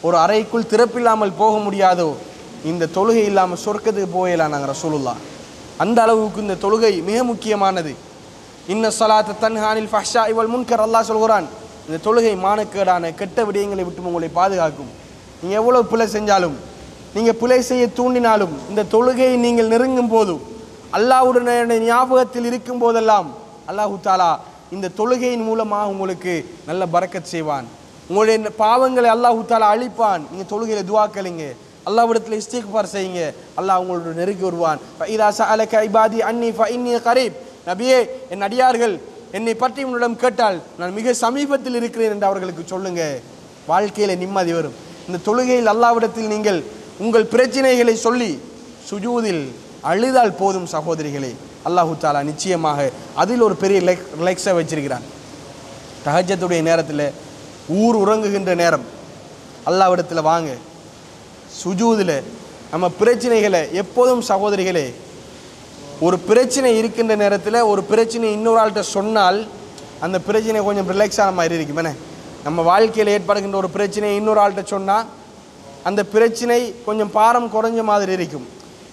ஒரு அறைக்குள் திறப்பில்லாமல் போக முடியாதோ, இந்த தொழுகை இல்லாமல் சொர்க்கத்துக்கு போகலாம் நாங்கள் ரசூலுல்லாஹ். அந்த அளவுக்கு இந்த தொழுகை மிக முக்கியமானது. இன்ன ஸலாத்த தன்ஹானில் ஃபஹ்ஷாஇ வல் முன்கர், அல்லாஹ் சொல்கிறான், இந்த தொழுகை மானக்கேடான கெட்ட விடயங்களை விட்டு உங்களை பாதுகாக்கும். நீங்கள் எவ்வளோ பிழை செஞ்சாலும், நீங்கள் பிழை செய்ய தூண்டினாலும், இந்த தொழுகையை நீங்கள் நெருங்கும் போது, அல்லாஹ்வுடைய ஞாபகத்தில் இருக்கும் போதெல்லாம் அல்லாஹு தாலா இந்த தொழுகையின் மூலமாக உங்களுக்கு நல்ல பரக்கத் செய்வான். உங்களுடைய பாவங்களை அல்லாஹு தாலா அழிப்பான். நீங்கள் தொழுகையில் துஆ கேளுங்க, அல்லாஹ்விடத்தில் இஸ்திக்ஃபார் செய்யுங்க, அல்லாஹ் உங்களோட நெருங்கி வருவான். ஃபஇதா ஸஅலக இபாதி அன்னி ஃபஇன்னி கரீப், நபியே, என் அடியார்கள் என்னை பற்றி உன்னிடம் கேட்டால் நான் மிக சமீபத்தில் இருக்கிறேன் என்று அவர்களுக்கு சொல்லுங்க. வாழ்க்கையில் நிம்மதி வரும். இந்த தொழுகையில் அல்லாஹ்விடத்தில் நீங்கள் உங்கள் பிரச்சனைகளை சொல்லி சுஜூதில் அழுதால் போதும் சகோதரிகளே, அல்லாஹு தாலா நிச்சயமாக அதில் ஒரு பெரிய ரிலாக்ஸை வச்சிருக்கிறான். தஹஜ்ஜத்துடைய நேரத்தில், ஊர் உறங்குகின்ற நேரம், அல்லாஹ்விடத்தில் வாங்க, சுஜூதில் நம்ம பிரச்சனைகளை எப்போதும் சகோதரிகளே, ஒரு பிரச்சனை இருக்கின்ற நேரத்தில் ஒரு பிரச்சனை இன்னொரு ஆள்கிட்ட சொன்னால் அந்த பிரச்சனை கொஞ்சம் ரிலாக்ஸான மாதிரி இருக்கும். என்ன, நம்ம வாழ்க்கையில் ஏற்படுகின்ற ஒரு பிரச்சனை இன்னொரு ஆள்கிட்ட சொன்னால் அந்த பிரச்சனை கொஞ்சம் பாரம் குறைஞ்ச மாதிரி இருக்கும்.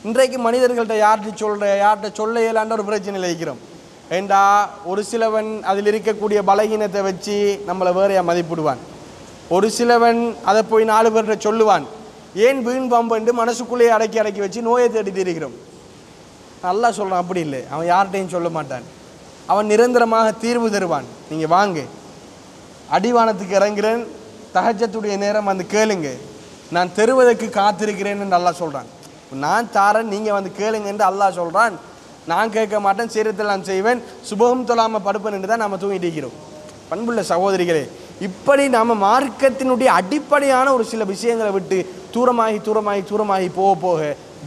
இன்றைக்கு மனிதர்கள்ட்ட யார்கிட்ட சொல்ல இயலாண்ட ஒரு பிரச்சனையில் இருக்கிறோம். ஏண்டா ஒரு சிலவன் அதில் இருக்கக்கூடிய பலகீனத்தை வச்சு நம்மளை வேறையாக மதிப்பிடுவான். ஒரு சிலவன் அதை போய் 4 பேர்கிட்ட சொல்லுவான். ஏன் வீண் பம்பு மனசுக்குள்ளேயே அடக்கி வச்சு நோயை தேடிட்டு இருக்கிறோம். நல்லா சொல்கிறான், அப்படி இல்லை, அவன் யார்கிட்டையும் சொல்ல மாட்டான். அவன் நிரந்தரமாக தீர்வு தருவான். நீங்கள் வாங்க, அடிவானத்துக்கு இறங்குறேன், தஹஜ்ஜத்துடைய நேரம் வந்து கேளுங்க, நான் தருவதற்கு காத்திருக்கிறேன்னு அல்லாஹ் சொல்கிறான். நான் தாரேன், நீங்கள் வந்து கேளுங்க என்று அல்லாஹ் சொல்கிறான். நான் கேட்க மாட்டேன், சீரத்தில் நான் செய்வேன், சுபகம் தொழாமல் படுப்பேன் என்று தான் நம்ம தூங்கிட்டு இருக்கிறோம். பண்புள்ள சகோதரிகளே, இப்படி நாம் மார்க்கத்தினுடைய அடிப்படையான ஒரு சில விஷயங்களை விட்டு தூரமாகி தூரமாகி தூரமாகி போக போக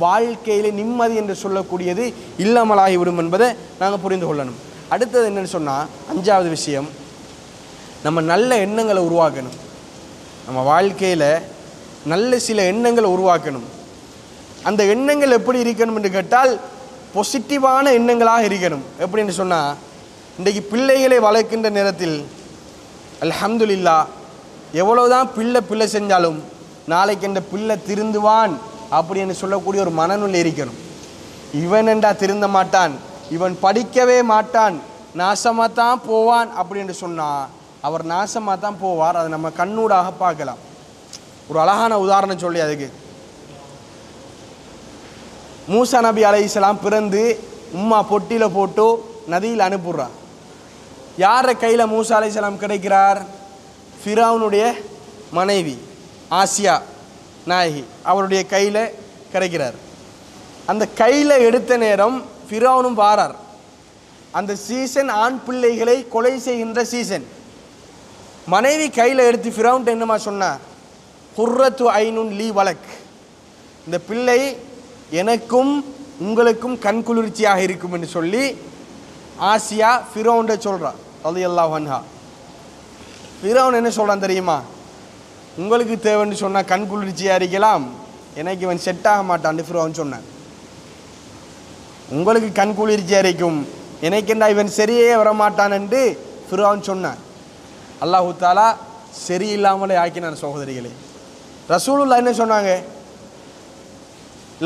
வாழ்க்கையிலே நிம்மதி என்று சொல்லக்கூடியது இல்லாமலாகிவிடும் என்பதை நாங்கள் புரிந்து கொள்ளணும். அடுத்தது என்னென்னு சொன்னால், 5வது விஷயம், நம்ம நல்ல எண்ணங்களை உருவாக்கணும். நம்ம வாழ்க்கையில் நல்ல சில எண்ணங்களை உருவாக்கணும். அந்த எண்ணங்கள் எப்படி இருக்கணும் என்று கேட்டால் பாசிட்டிவான எண்ணங்களாக இருக்கணும். எப்படின்னு சொன்னால், இன்றைக்கு பிள்ளைகளை வளர்க்கின்ற நேரத்தில் அல்ஹம்துலில்லாஹ் எவ்வளோதான் பிள்ளை செஞ்சாலும் நாளைக்கு அந்த பிள்ளை திருந்துவான் அப்படின்னு சொல்லக்கூடிய ஒரு மனநிலை இருக்கணும். இவன் என்றா திருந்த மாட்டான், இவன் படிக்கவே மாட்டான், நாசமாக தான் போவான் அப்படின்னு சொன்னால் அவர் நாசமாக தான் போவார். அதை நம்ம கண்ணூடாக பார்க்கலாம். ஒரு அழகான உதாரணம் சொல்லி, அதுக்கு மூசா நபி அலைஹிஸ்ஸலாம் பிறந்து உம்மா பொட்டியில் போட்டு நதியில் அனுப்புகிறார். யார கையில் மூசா அலைஹிஸ்ஸலாம் கிடைக்கிறார்? ஃபிரௌனுடைய மனைவி ஆசியா நாயகி, அவருடைய கையில் கிடைக்கிறார். அந்த கையில் எடுத்த நேரம் ஃபிரௌனும் வாரார். அந்த சீசன் ஆண் பிள்ளைகளை கொலை செய்கின்ற சீசன். மனைவி கையில் எடுத்து ஃபிரௌன் என்னமா சொன்னார்? குர்ரத்து ஐனுன் லீ வலக், இந்த பிள்ளை எனக்கும் உங்களுக்கும் கண்குளிர்ச்சியாக இருக்கும் என்று சொல்லி ஆசியா ஃபிரௌன்ட சொல்கிறார் ரலியல்லாஹு அன்ஹா. ஃபிரௌன் என்ன சொல்கிறான் தெரியுமா? உங்களுக்கு தேவைன்னு சொன்னால் கண்குளிர்ச்சியாக இருக்கலாம், எனக்கு இவன் செட் ஆக மாட்டான்னு ஃபிரௌன் சொன்னான். உங்களுக்கு கண்குளிர்ச்சியாக இருக்கும், எனக்கு என்ன இவன் சரியே வரமாட்டான் என்று ஃபிரௌன் சொன்னான். அல்லாஹு தாலா சரியில்லாமலே ஆக்கினான். சகோதரிகளே, ரசூலுல்லாஹ் என்ன சொன்னாங்க?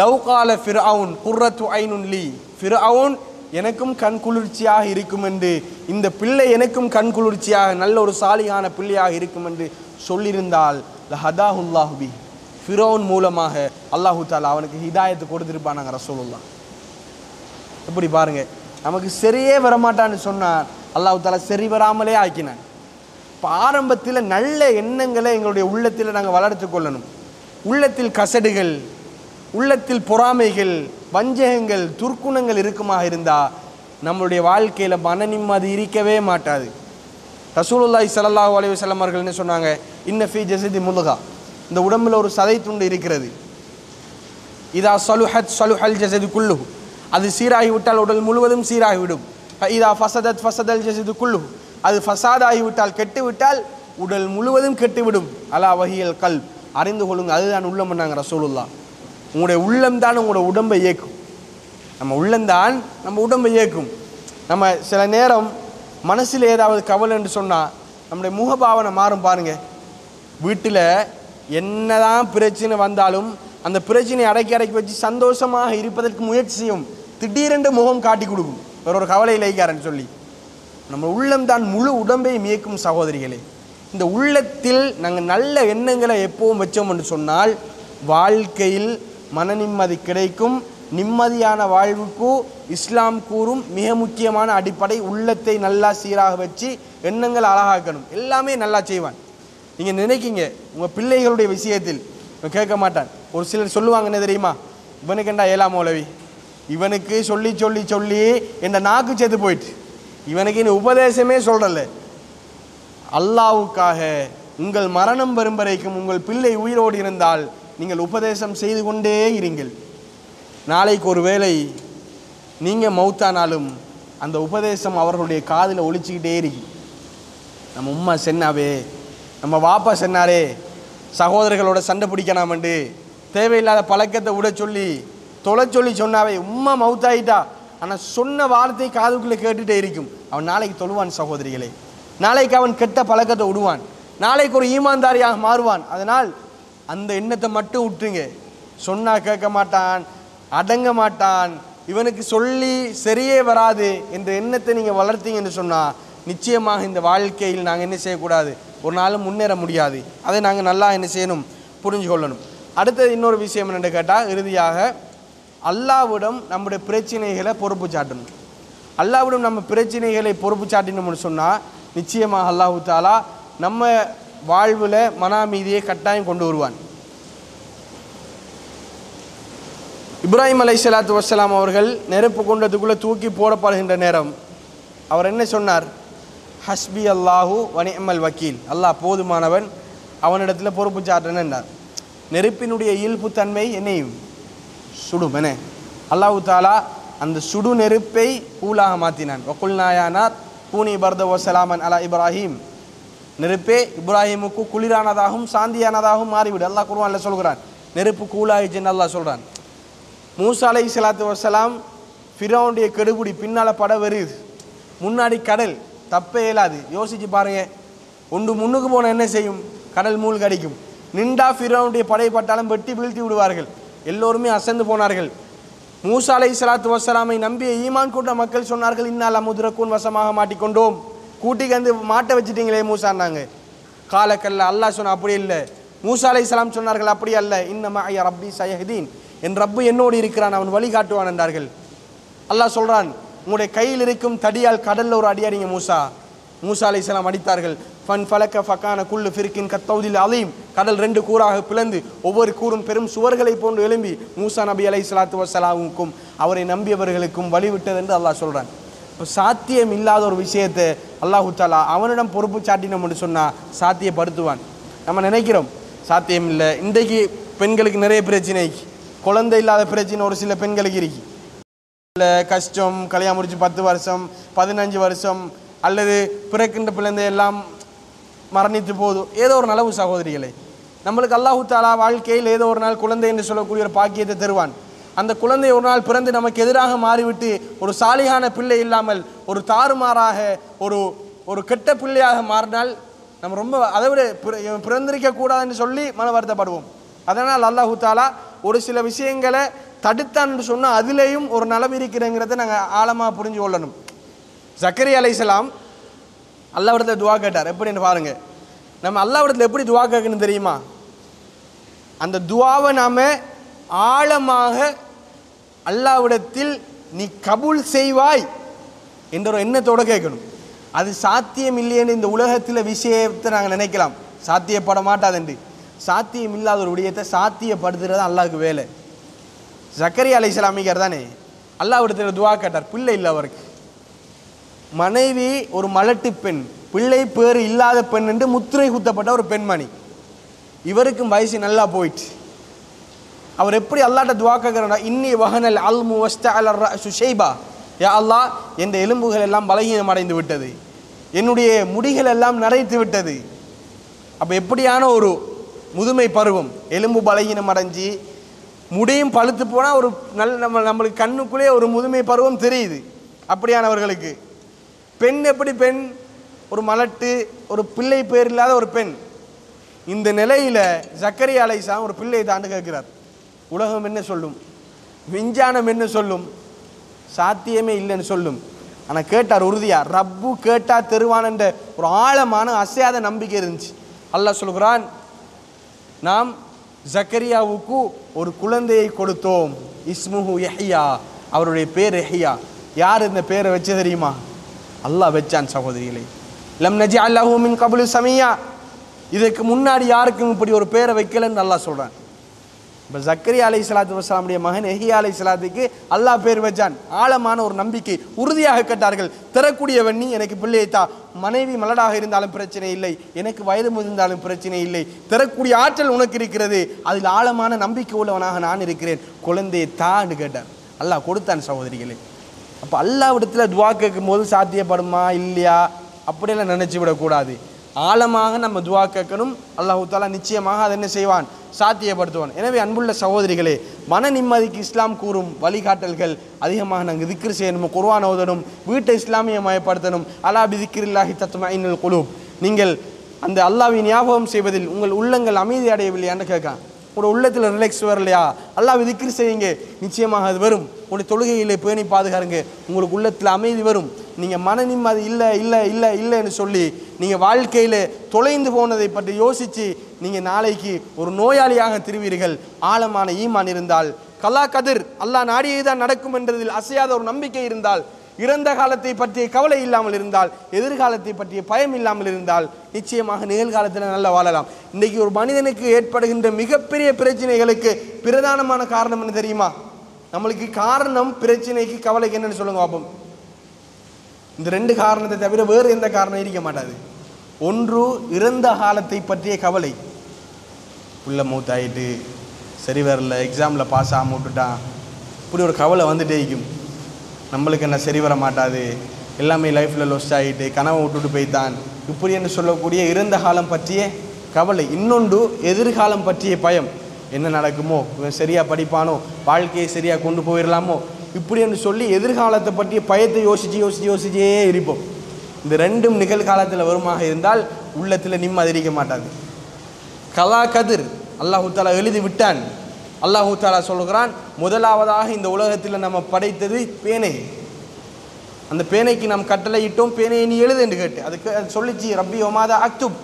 லவ் கால ஃபிரௌன் குர்ரத்து ஐனுன் லீ, ஃபிரௌன் எனக்கும் கண் குளிர்ச்சியாக இருக்கும் என்று, இந்த பிள்ளை எனக்கும் கண் குளிர்ச்சியாக நல்ல ஒரு சாலியான பிள்ளையாக இருக்கும் என்று சொல்லியிருந்தால் லஹதாஹுல்லாஹு பி, ஃபிரௌன் மூலமாக அல்லாஹு தாலா அவனுக்கு ஹிதாயத்து கொடுத்திருப்பானாங்க ரசூலுல்லாஹ். எப்படி பாருங்க, நமக்கு சரியே வரமாட்டான்னு சொன்னார், அல்லாஹு தாலா சரி வராமலே ஆக்கினான். இப்போ ஆரம்பத்தில் நல்ல எண்ணங்களை எங்களுடைய உள்ளத்தில் நாங்கள் வளர்த்து கொள்ளணும். உள்ளத்தில் கசடுகள், உள்ளத்தில் பொறாமைகள், வஞ்சகங்கள், துர்க்குணங்கள் இருக்குமாக இருந்தால் நம்மளுடைய வாழ்க்கையில் மன நிம்மதி இருக்கவே மாட்டாது. ரசூலுல்லாஹி ஸல்லல்லாஹு அலைஹி வஸல்லம் அவர்கள் என்ன சொன்னாங்க? இன்ன ஃபீ ஜஸதி முல்கா, இந்த உடம்பில் ஒரு சதை துண்டு இருக்கிறது. இதா சலுஹத் சலுஹல் ஜஸது குல்லுஹு, அது சீராகிவிட்டால் உடல் முழுவதும் சீராகிவிடும். இதா ஃபசதத் ஃபசதல் ஜஸது குல்லுஹு, அது ஃபசாதாகிவிட்டால் கெட்டுவிட்டால் உடல் முழுவதும் கெட்டுவிடும். அலா வஹியல் கல்ப், அறிந்து கொள்ளுங்க, அதுதான் உள்ளம் பண்ணாங்க ரசூலுல்லாஹ். உங்களுடைய உள்ளம்தான் உங்களோட உடம்பை இயக்கும். நம்ம உள்ளம்தான் நம்ம உடம்பை இயக்கும். நம்ம சில நேரம் மனசில் ஏதாவது கவலை என்று சொன்னால் நம்முடைய முகபாவனை மாறும். பாருங்க, வீட்டில் என்னதான் பிரச்சனை வந்தாலும் அந்த பிரச்சனையை அடக்கி அடக்கி வச்சு சந்தோஷமாக இருப்பதற்கு முயற்சி செய்யும். திடீரென்று முகம் காட்டி கொடுக்கும், வேற ஒரு கவலை இலைக்காரன்னு சொல்லி. நம்ம உள்ளம்தான் முழு உடம்பையும் இயக்கும் சகோதரிகளே. இந்த உள்ளத்தில் நாங்கள் நல்ல எண்ணங்களை எப்பவும் வச்சோம் என்று சொன்னால் வாழ்க்கையில் மன நிம்மதி கிடைக்கும். நிம்மதியான வாழ்வுக்கு இஸ்லாம் கூறும் மிக முக்கியமான அடிப்படை உள்ளத்தை நல்லா சீராக வச்சு எண்ணங்களை அழகாக்கணும். எல்லாமே நல்லா செய்வான். நீங்கள் நினைக்கிங்க உங்கள் பிள்ளைகளுடைய விஷயத்தில் கேட்க மாட்டான். ஒரு சிலர் சொல்லுவாங்க என்ன தெரியுமா? இவனுக்கு என்ன ஏலா மௌலவி, இவனுக்கு சொல்லி சொல்லி சொல்லி என் நாக்கு செத்து போயிட்டு, இவனுக்கு இன்னும் உபதேசமே சொல்கிறல்ல. அல்லாவுக்காக உங்கள் மரணம் வரும் வரைக்கும் உங்கள் பிள்ளை உயிரோடு இருந்தால் நீங்கள் உபதேசம் செய்து கொண்டே இருங்கள். நாளைக்கு ஒரு வேளை நீங்கள் மௌத்தானாலும் அந்த உபதேசம் அவர்களுடைய காதில் ஒலிச்சிக்கிட்டே இருக்கு. நம்ம உம்மா சென்னாவே, நம்ம வாப்பா சென்னாரே, சகோதரர்களோட சண்டை பிடிக்கணாமண்டு தேவையில்லாத பழக்கத்தை விட சொல்லி தொலை சொல்லி சொன்னாவே, உம்மா மௌத்தாயிட்டா ஆனால் சொன்ன வார்த்தை காதுக்குள்ளே கேட்டுகிட்டே இருக்கும். அவன் நாளைக்கு தொழுவான் சகோதரிகளே. நாளைக்கு அவன் கெட்ட பழக்கத்தை விடுவான், நாளைக்கு ஒரு ஈமான்தாரியாக மாறுவான். அதனால் அந்த எண்ணத்தை மட்டும் விட்டுருங்க. சொன்னால் கேட்க மாட்டான், அடங்க மாட்டான், இவனுக்கு சொல்லி சரியே வராது என்ற எண்ணத்தை நீங்கள் வளர்த்தீங்கன்னு சொன்னால் நிச்சயமாக இந்த வாழ்க்கையில் நாங்கள் என்ன செய்யக்கூடாது, ஒரு நாளும் முன்னேற முடியாது. அதை நாங்கள் நல்லா என்ன செய்யணும், புரிஞ்சு கொள்ளணும். அடுத்தது இன்னொரு விஷயம் என்னென்னு கேட்டால், இறுதியாக அல்லாஹ்விடம் நம்முடைய பிரச்சனைகளை பொறுப்பு சாட்டணும். அல்லாஹ்விடம் நம்ம பிரச்சனைகளை பொறுப்பு சாட்டினோம்னு சொன்னால் நிச்சயமாக அல்லாஹ் தாலா நம்ம வாழ்வில் மன அமைதியை கட்டாயம் கொண்டு வருவான். இப்ராஹிம் அலைஹிஸ்ஸலாத்து வஸ்ஸலாம் அவர்கள் நெருப்பு கொண்டதுக்குள்ளே தூக்கி போடப்படுகின்ற நேரம் அவர் என்ன சொன்னார்? ஹஸ்பி அல்லாஹு வனிஅமல் வக்கீல், அல்லாஹ் போதுமானவன், அவனிடத்தில் பொறுப்பு சாட்டுன்னு என்றார். நெருப்பினுடைய இயல்பு தன்மை என்னையும் சுடும் என அல்லாஹ் தாலா அந்த சுடு நெருப்பை கூலாக மாற்றினான். வக்குல்நாயானார் பூனி பர்த வசலாமன் அலா இப்ராஹிம், நெருப்பே இப்ராஹிமுக்கு குளிரானதாகவும் சாந்தியானதாகவும் மாறிவிடு. அல்லாஹ் குர்ஆன்ல சொல்கிறான். நெருப்பு கூலாயிச்சுன்னு அல்லாஹ் சொல்கிறான். மூசா அலைஹிஸ்ஸலாத்து வஸ்ஸலாம் ஃபிரௌனுடைய கெடுபிடி பின்னால் பட வருது, முன்னாடி கடல், தப்பே இயலாது. யோசிச்சு பாருங்க, ஒன்று முன்னுக்கு போன என்ன செய்யும்? கடல் மூழ்கி அடிக்கும். நின்றா ஃபிரௌனுடைய படைப்பட்டாலும் வெட்டி வீழ்த்தி விடுவார்கள். எல்லோருமே அசந்து போனார்கள். மூசா அலைஹிஸ்ஸலாத்து வஸ்ஸலாமை நம்பிய ஈமான் கொண்ட மக்கள் சொன்னார்கள், இன்னால் முதுரக்கூன் வசமாக மாட்டிக்கொண்டோம், கூட்டிக்கு வந்து மாட்ட வச்சுட்டீங்களே மூசான்னாங்க. காலக்கல்ல அல்லாஹ் சொன்ன அப்படி இல்லை. மூசா அலைஹிஸ்ஸலாம் சொன்னார்கள் அப்படி அல்ல, இன்னமா ஐயா ரப்பி சயஹ்தீன், என் ரப்பு என்னோடு இருக்கிறான், அவன் வழிகாட்டுவான் என்றார்கள். அல்லாஹ் சொல்கிறான், உங்களுடைய கையில் இருக்கும் தடியால் கடலில் ஒரு அடி அடிங்க மூசா. மூசா அலைஹிஸ்ஸலாம் அடித்தார்கள். ஃபன் ஃபலக்க ஃபக்கான குல்லு ஃபிர்கின் கத்தௌதில் அலீம், கடல் 2 கூறாக பிளந்து ஒவ்வொரு கூறும் பெரும் சுவர்களை போன்று எழும்பி மூசா நபி அலைஹிஸ்ஸலாத்து வஸ்ஸலாமுக்கும் அவரை நம்பியவர்களுக்கும் வழிவிட்டது என்று அல்லாஹ் சொல்கிறான். இப்போ சாத்தியம் இல்லாத ஒரு விஷயத்தை அல்லாஹு தாலா அவனிடம் பொறுப்பு சாட்டினோம் என்று சொன்னால் சாத்தியப்படுத்துவான். நம்ம நினைக்கிறோம் சாத்தியம் இல்லை. இன்றைக்கு பெண்களுக்கு நிறைய பிரச்சனை, குழந்தை இல்லாத பிரச்சனை ஒரு சில பெண்களுக்கு இருக்கு. இல்லை கஷ்டம், கல்யாணம் முடிச்சு 10 வருஷம் 15 வருஷம் அல்லது பிறக்கின்ற பிள்ளைந்தை எல்லாம் மரணித்து போதும், ஏதோ ஒரு நலவு சகோதரிகளை நம்மளுக்கு அல்லாஹு தாலா வாழ்க்கையில் ஏதோ ஒரு நாள் குழந்தை என்று சொல்லக்கூடிய ஒரு பாக்கியத்தை தருவான். அந்த குழந்தை ஒரு நாள் பிறந்து நமக்கு எதிராக மாறிவிட்டு ஒரு சாலிகான பிள்ளை இல்லாமல் ஒரு தாறுமாறாக ஒரு கெட்ட பிள்ளையாக மாறினால் நம்ம ரொம்ப அதை விட பிறந்திருக்க கூடாதுன்னு சொல்லி மன வருத்தப்படுவோம். அதனால் அல்லாஹு தாலா ஒரு சில விஷயங்களை தடுத்தான்னு சொன்னால் அதுலேயும் ஒரு நலவு இருக்கிறங்கிறத நாங்கள் ஆழமாக புரிஞ்சு கொள்ளணும். ஜக்கரியா அலைஹிஸ்ஸலாம் அல்லாஹ்விடத்தில் துவா கேட்டார். எப்படின்னு பாருங்க, நம்ம அல்லாஹ்விடத்தில் எப்படி துவா கேட்கணும் தெரியுமா? அந்த துவாவை நாம் ஆழமாக அல்லாஹ்விடத்தில் நீ கபூல் செய்வாய் என்ற ஒரு எண்ணத்தோடு கேட்கணும். அது சாத்தியம் இல்லையென்று இந்த உலகத்தில் விஷயத்தை நாங்கள் நினைக்கலாம், சாத்தியப்பட மாட்டாதென்று. சாத்தியம் இல்லாத ஒரு விடயத்தை சாத்தியப்படுத்துறது அல்லாஹ்வுக்கு வேலை. ஜக்கரியா அலைஹிஸ்ஸலாம் தானே அல்லாஹ்விடத்தில் துவா கேட்டார், பிள்ளை இல்லை அவருக்கு. மனைவி ஒரு மலட்டு பெண், பிள்ளை பேர் இல்லாத பெண் என்று முத்திரை குத்தப்பட்ட ஒரு பெண்மணி. இவருக்கும் வயசு நல்லா போயிட்டு அவர் எப்படி அல்லாஹ்ட்ட துவா கேட்கிறார்? இன்னி வஹனல் அல்மு வஸ்தஅல ரஅசு ஷைபா, யா அல்லாஹ் என்ற எலும்புகள் எல்லாம் பலகீனம் அடைந்து விட்டது, என்னுடைய முடிகள் எல்லாம் நரைத்து விட்டது. அப்போ எப்படியான ஒரு முதுமை பருவம், எலும்பு பலகீனம் அடைஞ்சி முடியும் பழுத்து போனால் ஒரு நம்மளுக்கு கண்ணுக்குள்ளே ஒரு முதுமை பருவம் தெரியுது. அப்படியானவர்களுக்கு பெண் எப்படி பெண்? ஒரு மலட்டு, ஒரு பிள்ளை பேர் இல்லாத ஒரு பெண். இந்த நிலையில் ஜக்கரியா அலைஹிஸ்ஸலாம் ஒரு பிள்ளையை தாண்டு கேட்கிறார். உலகம் என்ன சொல்லும், விஞ்ஞானம் என்ன சொல்லும், சாத்தியமே இல்லைன்னு சொல்லும். ஆனால் கேட்டார் உறுதியா, ரப்பு கேட்டா தெருவான் என்ற ஒரு ஆழமான அசையாத நம்பிக்கை இருந்துச்சு. அல்லாஹ் சொல்கிறான், நாம் ஜக்கரியாவுக்கு ஒரு குழந்தையை கொடுத்தோம், இஸ்முஹு யஹ்யா, அவருடைய பேர் யஹ்யா. யார் இந்த பேரை வச்சு தெரியுமா? அல்லாஹ் வச்சான் சகோதரிகளை. லம் நஜஅல் லஹு மின் கப்லு சமியா, இதுக்கு முன்னாடி யாருக்கும் இப்படி ஒரு பேரை வைக்கலன்னு அல்லாஹ் சொல்கிறான். இப்போ ஜக்கரியா அலைஹிஸ்ஸலாத்து வஸ்ஸலாமுடைய மகன் யஹ்யா அலைஹிஸ்ஸலாத்துக்கு அல்லாஹ் பேர் வச்சான். ஆழமான ஒரு நம்பிக்கை, உறுதியாக கேட்டார்கள், தரக்கூடியவன் நீ, எனக்கு பிள்ளையைத்தா. மனைவி மலடாக இருந்தாலும் பிரச்சனை இல்லை, எனக்கு வயது முதிர்ந்தாலும் பிரச்சனை இல்லை, தரக்கூடிய ஆற்றல் உனக்கு இருக்கிறது, அதில் ஆழமான நம்பிக்கை உள்ளவனாக நான் இருக்கிறேன், குழந்தையை தான்னு கேட்டார். அல்லாஹ் கொடுத்தான் சகோதரிகளே. அப்போ அல்லாஹ்விடத்தில் துவா கேட்கும் போது சாத்தியப்படுமா இல்லையா அப்படியெல்லாம் நினச்சி விடக்கூடாது. ஆழமாக நம்ம துவா கேட்கணும். அல்லாஹு தாலா நிச்சயமாக அதை என்ன செய்வான், சாத்தியப்படுத்துவான். எனவே அன்புள்ள சகோதரிகளே, மன நிம்மதிக்கு இஸ்லாம் கூறும் வழிகாட்டல்கள் அதிகமாக நாங்கள் திக்ர் செய்யணும், குர்ஆன் ஓதணும், வீட்டை இஸ்லாமியமயப்படுத்தணும். அலா பிதிக்ரில்லாஹி தத்மஇன்னுல் குலூப், நீங்கள் அந்த அல்லாஹ்வை ஞாபகம் செய்வதில் உங்கள் உள்ளங்கள் அமைதி அடையவில்லையான்னு கேட்கான். உங்களோட உள்ளத்தில் ரிலாக்ஸ் வரலையா, அல்லாஹ்வை திக்ர் செய்யுங்க, நிச்சயமாக அது வரும். உங்களுடைய தொழுகைகளை பேணி பாதுகாருங்க, உங்களுக்கு உள்ளத்தில் அமைதி வரும். நீங்கள் மன நிம்மதி இல்லை இல்லை இல்லை இல்லைன்னு சொல்லி நீங்கள் வாழ்க்கையில் தொலைந்து போனதை பற்றி யோசித்து நீங்கள் நாளைக்கு ஒரு நோயாளியாக திருவீர்கள். ஆழமான ஈமான் இருந்தால், கல்லா கதிர் அல்லாஹ் நாடியே தான் நடக்கும் என்றதில் அசையாத ஒரு நம்பிக்கை இருந்தால், இறந்த காலத்தை பற்றிய கவலை இல்லாமல் இருந்தால், எதிர்காலத்தை பற்றிய பயம் இல்லாமல் இருந்தால் நிச்சயமாக நிகழ்காலத்தில் நல்லா வாழலாம். இன்றைக்கு ஒரு மனிதனுக்கு ஏற்படுகின்ற மிகப்பெரிய பிரச்சனைகளுக்கு பிரதானமான காரணம் என்ன தெரியுமா? நம்மளுக்கு காரணம் பிரச்சனைக்கு கவலைக்கு என்னன்னு சொல்லுங்க பாப்போம். இந்த ரெண்டு காரணத்தை தவிர வேறு எந்த காரணம் இருக்க மாட்டாது. ஒன்று இறந்த காலத்தை பற்றிய கவலை. புள்ள மூத்தாயிட்டு சரி வரல, எக்ஸாமில் பாஸ் ஆக விட்டுட்டான், இப்படி ஒரு கவலை வந்துட்டே இருக்கும். நம்மளுக்கு என்ன சரி வர மாட்டாது, எல்லாமே லைஃப்பில் லொஸ்ட் ஆகிட்டு கனவை விட்டுட்டு போய்த்தான், இப்படி என்று சொல்லக்கூடிய இறந்த காலம் பற்றிய கவலை. இன்னொன்று எதிர்காலம் பற்றிய பயம். என்ன நடக்குமோ, இவன் சரியாக படிப்பானோ, வாழ்க்கையை சரியாக கொண்டு போயிடலாமோ, இப்படி என்று சொல்லி எதிர்காலத்தை பற்றிய பயத்தை யோசிச்சே இருப்போம். இந்த ரெண்டும் நிகழ்காலத்தில் வருமாக இருந்தால் உள்ளத்தில் நிம்மதி இருக்க மாட்டாது. கலா கதிர் அல்லாஹு தாலா எழுதி விட்டான். அல்லாஹு தாலா சொல்கிறான், முதலாவதாக இந்த உலகத்தில் நம்ம படைத்தது பேனை. அந்த பேனைக்கு நாம் கட்டளையிட்டோம், பேனையை நீ எழுது என்று கேட்டு. அதுக்கு அது சொல்லிச்சு, ரப்பி ஒமாதா அக்துப்,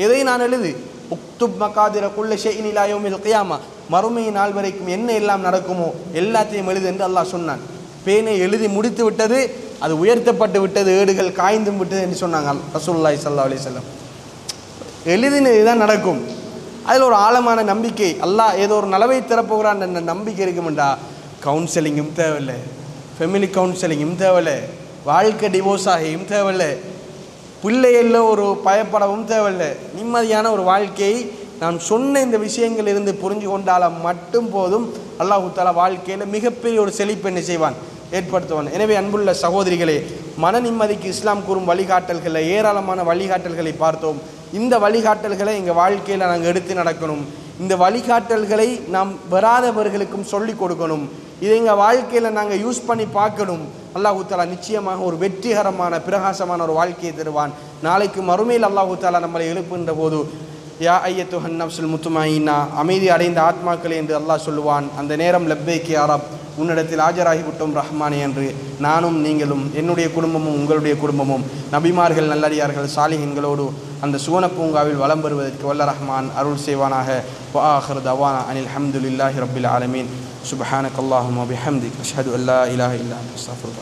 எதை நான் எழுது? உக்துப் மகாதிர குல்ல ஷைஇன் இலா யௌமில் கியாமா, மறுமை நாள் வரைக்கும் என்ன எல்லாம் நடக்குமோ எல்லாத்தையும் எழுது என்று அல்லாஹ் சொன்னான். பேனை எழுதி முடித்து விட்டது, அது உயர்த்தப்பட்டு விட்டது, ஏடுகள் காய்ந்தும் விட்டது என்று சொன்னாங்க ரசூலுல்லாஹி ஸல்லல்லாஹு அலைஹி வஸல்லம். எழுதினது தான் நடக்கும். அதில் ஒரு ஆழமான நம்பிக்கை, அல்லாஹ் ஏதோ ஒரு நலவை திறப்புகிறான் என்ற நம்பிக்கை இருக்குமெண்டா கவுன்சிலிங்கும் தேவையில்லை, ஃபெமிலி கவுன்சிலிங்கும் தேவையில்லை, வாழ்க்கை டிவோர்ஸ் ஆகியும் தேவையில்லை, பிள்ளைகளில் ஒரு பயப்படவும் தேவையில்லை. நிம்மதியான ஒரு வாழ்க்கையை நான் சொன்ன இந்த விஷயங்கள் இருந்து புரிஞ்சு கொண்டால மட்டும் போதும். அல்லாஹு தஆலா வாழ்க்கையில் மிகப்பெரிய ஒரு செழிப்பு என்ன செய்வான், ஏற்படுத்துவான். எனவே அன்புள்ள சகோதரிகளே, மன நிம்மதிக்கு இஸ்லாம் கூறும் வழிகாட்டல்களை, ஏராளமான வழிகாட்டல்களை பார்த்தோம். இந்த வழிகாட்டல்களை எங்கள் வாழ்க்கையில் நாங்கள் எடுத்து நடக்கணும். இந்த வழிகாட்டல்களை நாம் வராதவர்களுக்கும் சொல்லிக் கொடுக்கணும். இதை எங்கள் வாழ்க்கையில் நாங்கள் யூஸ் பண்ணி பார்க்கணும். அல்லாஹு தஆலா நிச்சயமாக ஒரு வெற்றிகரமான பிரகாசமான ஒரு வாழ்க்கையை தருவான். நாளைக்கு மறுமையில் அல்லாஹு தஆலா நம்மளை எழுப்புகின்ற போது, யா ஐயத்துஹன் நஃப்ஸுல் முத்மஇன்னா, அமைதி அடைந்த ஆத்மாக்களே என்று அல்லாஹ் சொல்லுவான். அந்த நேரம் லப்பைக் யா ரப், உன்னிடத்தில் ஆஜராகிவிட்டோம் ரஹ்மானே என்று நானும் நீங்களும் என்னுடைய குடும்பமும் உங்களுடைய குடும்பமும் நபிமார்கள், நல்லடியார்கள், சாலிஹீன்களோடு அந்த சுவன பூங்காவில் வலம் பெறுவதற்கு வல்ல ரஹ்மான் அருள் செய்வானாக. வ ஆகிரு தவானா அனில் ஹம்துலில்லாஹி ரப்பில் ஆலமீன். சுப்ஹானக அல்லாஹும்ம வ பிஹம்திக அஷ்ஹது அல்லா இலாஹா இல்லா அன்த அஸ்தக்ஃபிருக.